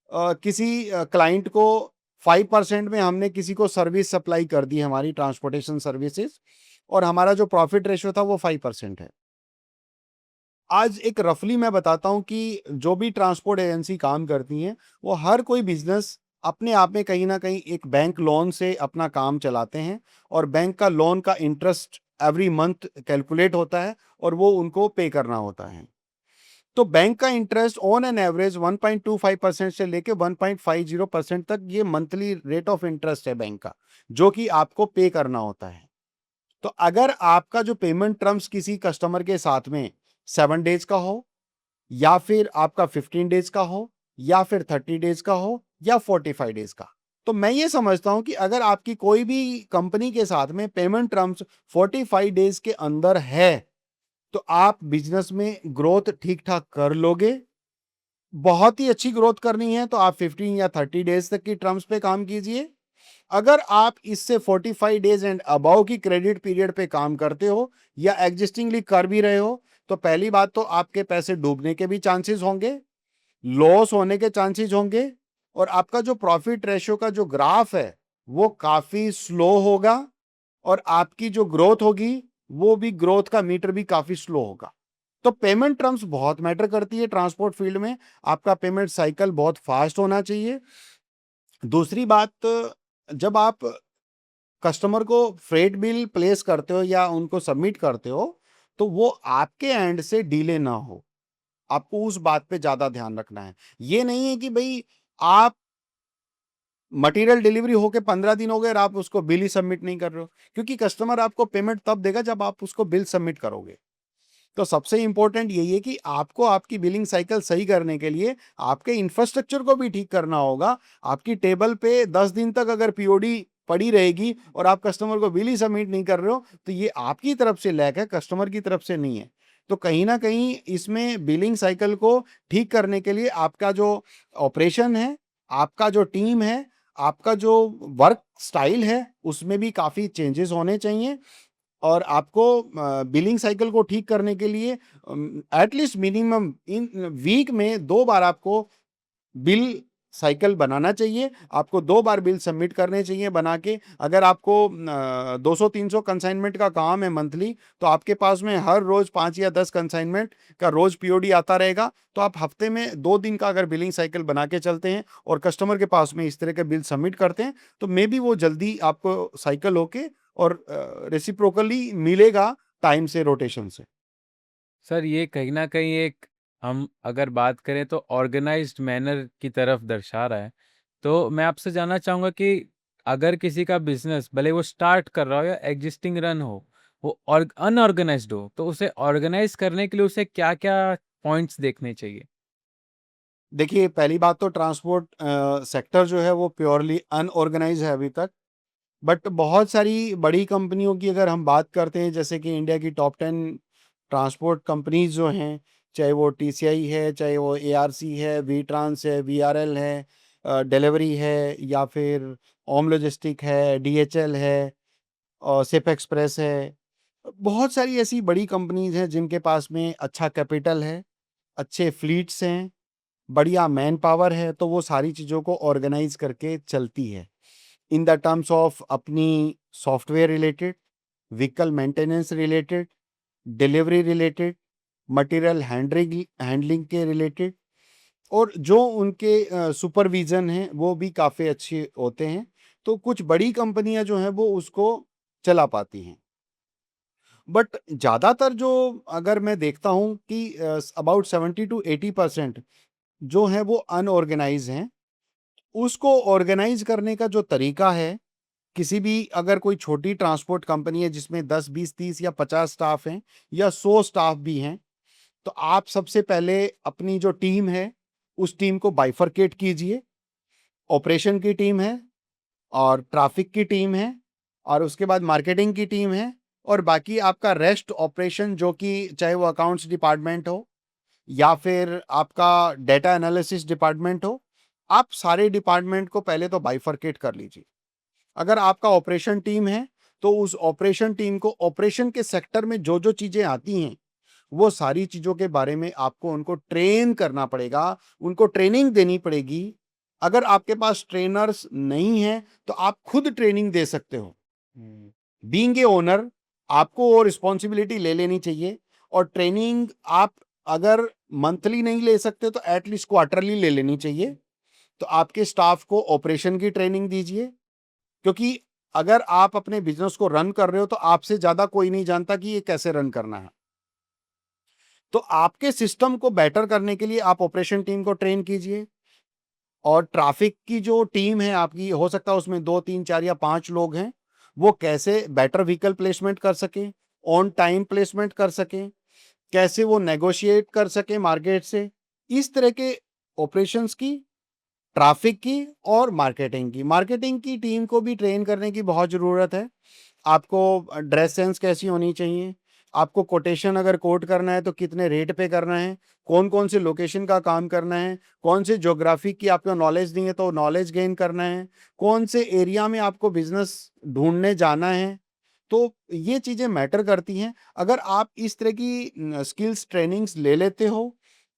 [SPEAKER 2] किसी क्लाइंट को 5% में हमने किसी को सर्विस सप्लाई कर दी, हमारी ट्रांसपोर्टेशन सर्विसेज, और हमारा जो प्रॉफिट रेशियो था वो 5% है। आज एक रफली मैं बताता हूं कि जो भी ट्रांसपोर्ट एजेंसी काम करती हैं, वो हर कोई बिजनेस अपने आप में कहीं ना कहीं एक बैंक लोन से अपना काम चलाते हैं और बैंक का लोन का इंटरेस्ट एवरी मंथ कैलकुलेट होता है और वो उनको पे करना होता है। तो बैंक का इंटरेस्ट ऑन एन एवरेज 1.25% से लेके 1.50% तक ये मंथली रेट ऑफ इंटरेस्ट है बैंक का, जो कि आपको पे करना होता है। तो अगर आपका जो पेमेंट टर्म्स किसी कस्टमर के साथ में 7 डेज का हो या फिर आपका 15 डेज का हो या फिर 30 डेज का हो या 45 डेज का। तो मैं ये समझता हूं कि अगर आपकी कोई भी कंपनी के साथ में पेमेंट टर्म्स 45 डेज के अंदर है तो आप बिजनेस में ग्रोथ ठीक ठाक कर लोगे। बहुत ही अच्छी ग्रोथ करनी है तो आप 15 या 30 डेज तक की टर्म्स पे काम कीजिए। अगर आप इससे 45 डेज एंड अबाव की क्रेडिट पीरियड पे काम करते हो या एग्जिस्टिंगली कर भी रहे हो तो पहली बात तो आपके पैसे डूबने के भी चांसेस होंगे, लॉस होने के चांसेस होंगे, और आपका जो प्रॉफिट रेशियो का जो ग्राफ है वो काफी स्लो होगा, और आपकी जो ग्रोथ होगी वो भी, ग्रोथ का मीटर भी काफी स्लो होगा। तो पेमेंट टर्म्स बहुत मैटर करती है ट्रांसपोर्ट फील्ड में। आपका पेमेंट साइकिल बहुत फास्ट होना चाहिए। दूसरी बात, जब आप कस्टमर को फ्रेट बिल प्लेस करते हो या उनको सबमिट करते हो तो वो आपके एंड से डिले ना हो, आपको उस बात पे ज्यादा ध्यान रखना है। ये नहीं है कि भाई आप मटेरियल डिलीवरी होके 15 दिन हो गए और आप उसको बिल ही सबमिट नहीं कर रहे हो, क्योंकि कस्टमर आपको पेमेंट तब देगा जब आप उसको बिल सबमिट करोगे। तो सबसे इंपॉर्टेंट यही है कि आपको आपकी बिलिंग साइकिल सही करने के लिए आपके इंफ्रास्ट्रक्चर को भी ठीक करना होगा। आपकी टेबल पे 10 दिन तक अगर पीओडी पड़ी रहेगी और आप कस्टमर को बिल ही सबमिट नहीं कर रहे हो तो ये आपकी तरफ से लैक है, कस्टमर की तरफ से नहीं है। तो कहीं ना कहीं इसमें बिलिंग साइकिल को ठीक करने के लिए आपका जो ऑपरेशन है, आपका जो टीम है, आपका जो वर्क स्टाइल है उसमें भी काफी चेंजेस होने चाहिए। और आपको बिलिंग साइकिल को ठीक करने के लिए एटलीस्ट मिनिमम इन वीक में 2 बार आपको बिल साइकिल बनाना चाहिए। आपको 2 बार बिल सबमिट करने चाहिए बना के। अगर आपको 200-300 कंसाइनमेंट का काम है मंथली तो आपके पास में हर रोज 5 या 10 कंसाइनमेंट का रोज पीओडी आता रहेगा। तो आप हफ्ते में 2 दिन का अगर बिलिंग साइकिल बना के चलते हैं और कस्टमर के पास में इस तरह के बिल सबमिट करते हैं तो मे बी वो जल्दी आपको साइकिल होके और रेसिप्रोकली मिलेगा टाइम से, रोटेशन से।
[SPEAKER 1] सर ये कहीं ना कहीं एक, हम अगर बात करें तो ऑर्गेनाइज्ड मैनर की तरफ दर्शा रहा है। तो मैं आपसे जानना चाहूँगा कि अगर किसी का बिजनेस भले वो स्टार्ट कर रहा हो या एग्जिस्टिंग रन हो, वो और अनऑर्गेनाइज्ड हो, तो उसे ऑर्गेनाइज करने के लिए उसे क्या क्या पॉइंट्स देखने चाहिए?
[SPEAKER 2] देखिए, पहली बात तो ट्रांसपोर्ट सेक्टर जो है वो प्योरली अनऑर्गेनाइज है अभी तक। बट बहुत सारी बड़ी कंपनियों की अगर हम बात करते हैं, जैसे कि इंडिया की टॉप 10 ट्रांसपोर्ट कंपनीज जो हैं, चाहे वो टीसीआई है, चाहे वो एआरसी है, वी ट्रांस है, वीआरएल है, डिलीवरी है, या फिर ओम लॉजिस्टिक है, डीएचएल है, और सिप एक्सप्रेस है। बहुत सारी ऐसी बड़ी कंपनीज हैं जिनके पास में अच्छा कैपिटल है, अच्छे फ्लीट्स हैं, बढ़िया मैन पावर है, तो वो सारी चीज़ों को ऑर्गेनाइज करके चलती है इन द टर्म्स ऑफ अपनी software related, vehicle maintenance related, delivery related, material handling handling के रिलेटेड, और जो उनके सुपरविजन हैं वो भी काफ़ी अच्छे होते हैं। तो कुछ बड़ी कंपनियां जो हैं वो उसको चला पाती हैं। बट ज़्यादातर जो, अगर मैं देखता हूँ कि अबाउट 70 to 80% जो है वो अनऑर्गेनाइज हैं। उसको ऑर्गेनाइज करने का जो तरीका है, किसी भी, अगर कोई छोटी ट्रांसपोर्ट कंपनी है जिसमें 10, 20, 30 या 50 स्टाफ हैं या 100 स्टाफ भी हैं, तो आप सबसे पहले अपनी जो टीम है उस टीम को बाइफरकेट कीजिए। ऑपरेशन की टीम है, और ट्रैफिक की टीम है, और उसके बाद मार्केटिंग की टीम है, और बाकी आपका रेस्ट ऑपरेशन, जो कि चाहे वो अकाउंट्स डिपार्टमेंट हो या फिर आपका डेटा एनालिसिस डिपार्टमेंट हो, आप सारे डिपार्टमेंट को पहले तो बाइफरकेट कर लीजिए। अगर आपका ऑपरेशन टीम है तो उस ऑपरेशन टीम को ऑपरेशन के सेक्टर में जो जो चीजें आती हैं वो सारी चीजों के बारे में आपको उनको ट्रेन करना पड़ेगा, उनको ट्रेनिंग देनी पड़ेगी। अगर आपके पास ट्रेनर्स नहीं है तो आप खुद ट्रेनिंग दे सकते हो। बीइंग ए ओनर आपको वो रिस्पॉन्सिबिलिटी ले लेनी चाहिए। और ट्रेनिंग आप अगर मंथली नहीं ले सकते तो एटलीस्ट क्वार्टरली ले लेनी चाहिए। तो आपके स्टाफ को ऑपरेशन की ट्रेनिंग दीजिए, क्योंकि अगर आप अपने बिजनेस को रन कर रहे हो तो आपसे ज्यादा कोई नहीं जानता कि ये कैसे रन करना है। तो आपके सिस्टम को बेटर करने के लिए आप ऑपरेशन टीम को ट्रेन कीजिए। और ट्रैफिक की जो टीम है आपकी, हो सकता है उसमें 2, 3, 4 या 5 लोग हैं, वो कैसे बेटर व्हीकल प्लेसमेंट कर सकें, ऑन टाइम प्लेसमेंट कर सकें, कैसे वो नेगोशिएट कर सकें मार्केट से। इस तरह के ऑपरेशंस की, ट्रैफिक की और मार्केटिंग की। मार्केटिंग की टीम को भी ट्रेन करने की बहुत ज़रूरत है। आपको ड्रेस सेंस कैसी होनी चाहिए, आपको कोटेशन अगर कोट करना है तो कितने रेट पे करना है, कौन-कौन से लोकेशन का काम करना है, कौन से ज्योग्राफी की आपको नॉलेज नहीं है तो नॉलेज गेन करना है, कौन से एरिया में आपको बिज़नेस ढूँढने जाना है। तो ये चीज़ें मैटर करती हैं। अगर आप इस तरह की स्किल्स ट्रेनिंग्स ले लेते हो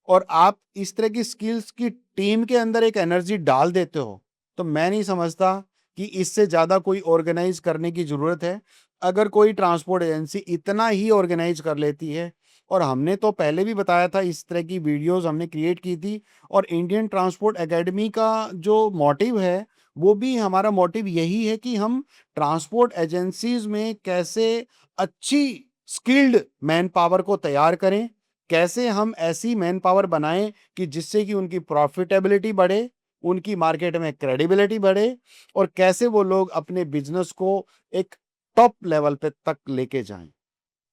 [SPEAKER 2] और आप इस तरह की स्किल्स की टीम के अंदर एक एनर्जी डाल देते हो, तो मैं नहीं समझता कि इससे ज़्यादा कोई ऑर्गेनाइज़ करने की ज़रूरत है। अगर कोई ट्रांसपोर्ट एजेंसी इतना ही ऑर्गेनाइज़ कर लेती है, और हमने तो पहले भी बताया था, इस तरह की वीडियोज़ हमने क्रिएट की थी, और इंडियन ट्रांसपोर्ट एकेडमी का जो मोटिव है, वो भी हमारा मोटिव यही है कि हम ट्रांसपोर्ट एजेंसीज़ में कैसे अच्छी स्किल्ड मैन पावर को तैयार करें, कैसे हम ऐसी मैन पावर बनाएँ कि जिससे कि उनकी प्रॉफ़िटेबिलिटी बढ़े, उनकी मार्केट में क्रेडिबिलिटी बढ़े, और कैसे वो लोग अपने बिज़नेस को एक टॉप लेवल पे तक लेके जाएँ।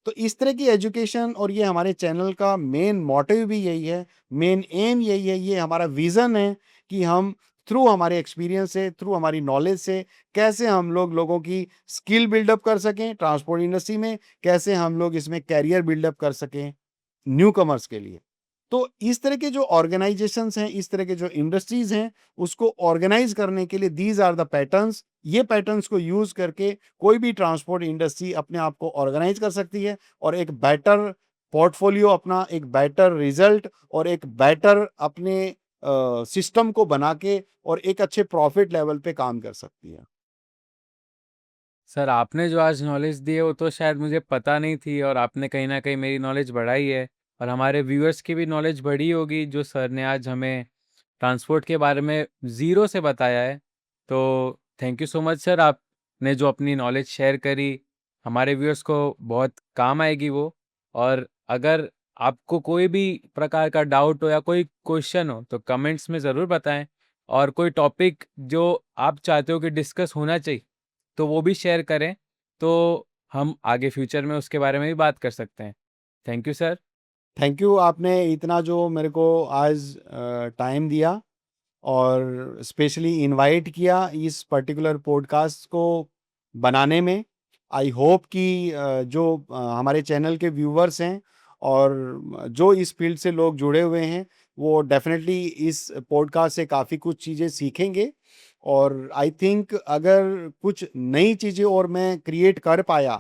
[SPEAKER 2] तो इस तरह की एजुकेशन, और ये हमारे चैनल का मेन मोटिव भी यही है, मेन एम यही है, ये हमारा विज़न है कि हम थ्रू हमारे एक्सपीरियंस से, थ्रू हमारी नॉलेज से कैसे हम लोग लोगों की स्किल बिल्डअप कर सकें ट्रांसपोर्ट इंडस्ट्री में, कैसे हम लोग इसमें करियर बिल्डअप कर सकें न्यूकमर्स के लिए। तो इस तरह के जो ऑर्गेनाइजेशंस हैं, इस तरह के जो इंडस्ट्रीज़ हैं, उसको ऑर्गेनाइज़ करने के लिए दीज़ आर द पैटर्न्स। ये पैटर्न्स को यूज़ करके कोई भी ट्रांसपोर्ट इंडस्ट्री अपने आप को ऑर्गेनाइज़ कर सकती है, और एक बेटर पोर्टफोलियो अपना, एक बेटर रिज़ल्ट और एक बेटर अपने सिस्टम को बना के और एक अच्छे प्रॉफ़िट लेवल पे काम कर सकती है।
[SPEAKER 1] सर, आपने जो आज नॉलेज दी है वो तो शायद मुझे पता नहीं थी, और आपने कहीं न कहीं मेरी नॉलेज बढ़ाई है, और हमारे व्यूअर्स की भी नॉलेज बढ़ी होगी जो सर ने आज हमें ट्रांसपोर्ट के बारे में ज़ीरो से बताया है। तो thank you so much sir, आपने जो अपनी नॉलेज शेयर करी, हमारे व्यूअर्स को बहुत काम आएगी वो। और अगर आपको कोई भी प्रकार का डाउट हो या कोई क्वेश्चन हो तो कमेंट्स में ज़रूर बताएँ, और कोई टॉपिक जो आप चाहते हो कि डिस्कस होना चाहिए तो वो भी शेयर करें, तो हम आगे फ्यूचर में उसके बारे में भी बात कर सकते हैं। Thank you sir.
[SPEAKER 2] Thank you, आपने इतना जो मेरे को आज टाइम दिया और स्पेशली इनवाइट किया इस पर्टिकुलर पॉडकास्ट को बनाने में। आई होप कि जो हमारे चैनल के व्यूवर्स हैं और जो इस फील्ड से लोग जुड़े हुए हैं, वो डेफिनेटली इस पॉडकास्ट से काफ़ी कुछ चीज़ें सीखेंगे। और आई थिंक अगर कुछ नई चीज़ें और मैं क्रिएट कर पाया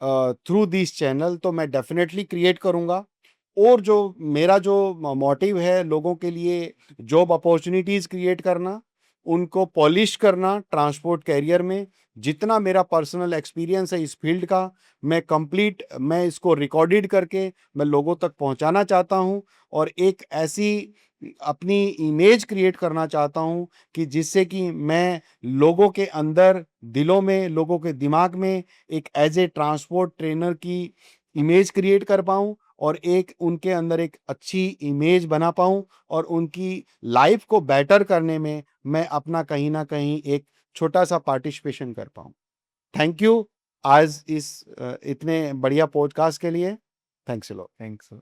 [SPEAKER 2] थ्रू दिस चैनल, तो मैं डेफिनेटली क्रिएट करूँगा। और जो मेरा जो मोटिव है लोगों के लिए जॉब अपॉर्चुनिटीज़ क्रिएट करना, उनको पॉलिश करना ट्रांसपोर्ट कैरियर में, जितना मेरा पर्सनल एक्सपीरियंस है इस फील्ड का, मैं इसको रिकॉर्डेड करके मैं लोगों तक पहुंचाना चाहता हूं, और एक ऐसी अपनी इमेज क्रिएट करना चाहता हूं कि जिससे कि मैं लोगों के अंदर, दिलों में, लोगों के दिमाग में एक एज ए ट्रांसपोर्ट ट्रेनर की इमेज क्रिएट कर पाऊँ, और एक उनके अंदर एक अच्छी इमेज बना पाऊँ, और उनकी लाइफ को बेटर करने में मैं अपना कहीं न कहीं एक छोटा-सा पार्टिसिपेशन कर पाऊँ। थैंक यू आज इस इतने बढ़िया पॉडकास्ट के लिए। Thanks a lot.
[SPEAKER 1] Thanks sir.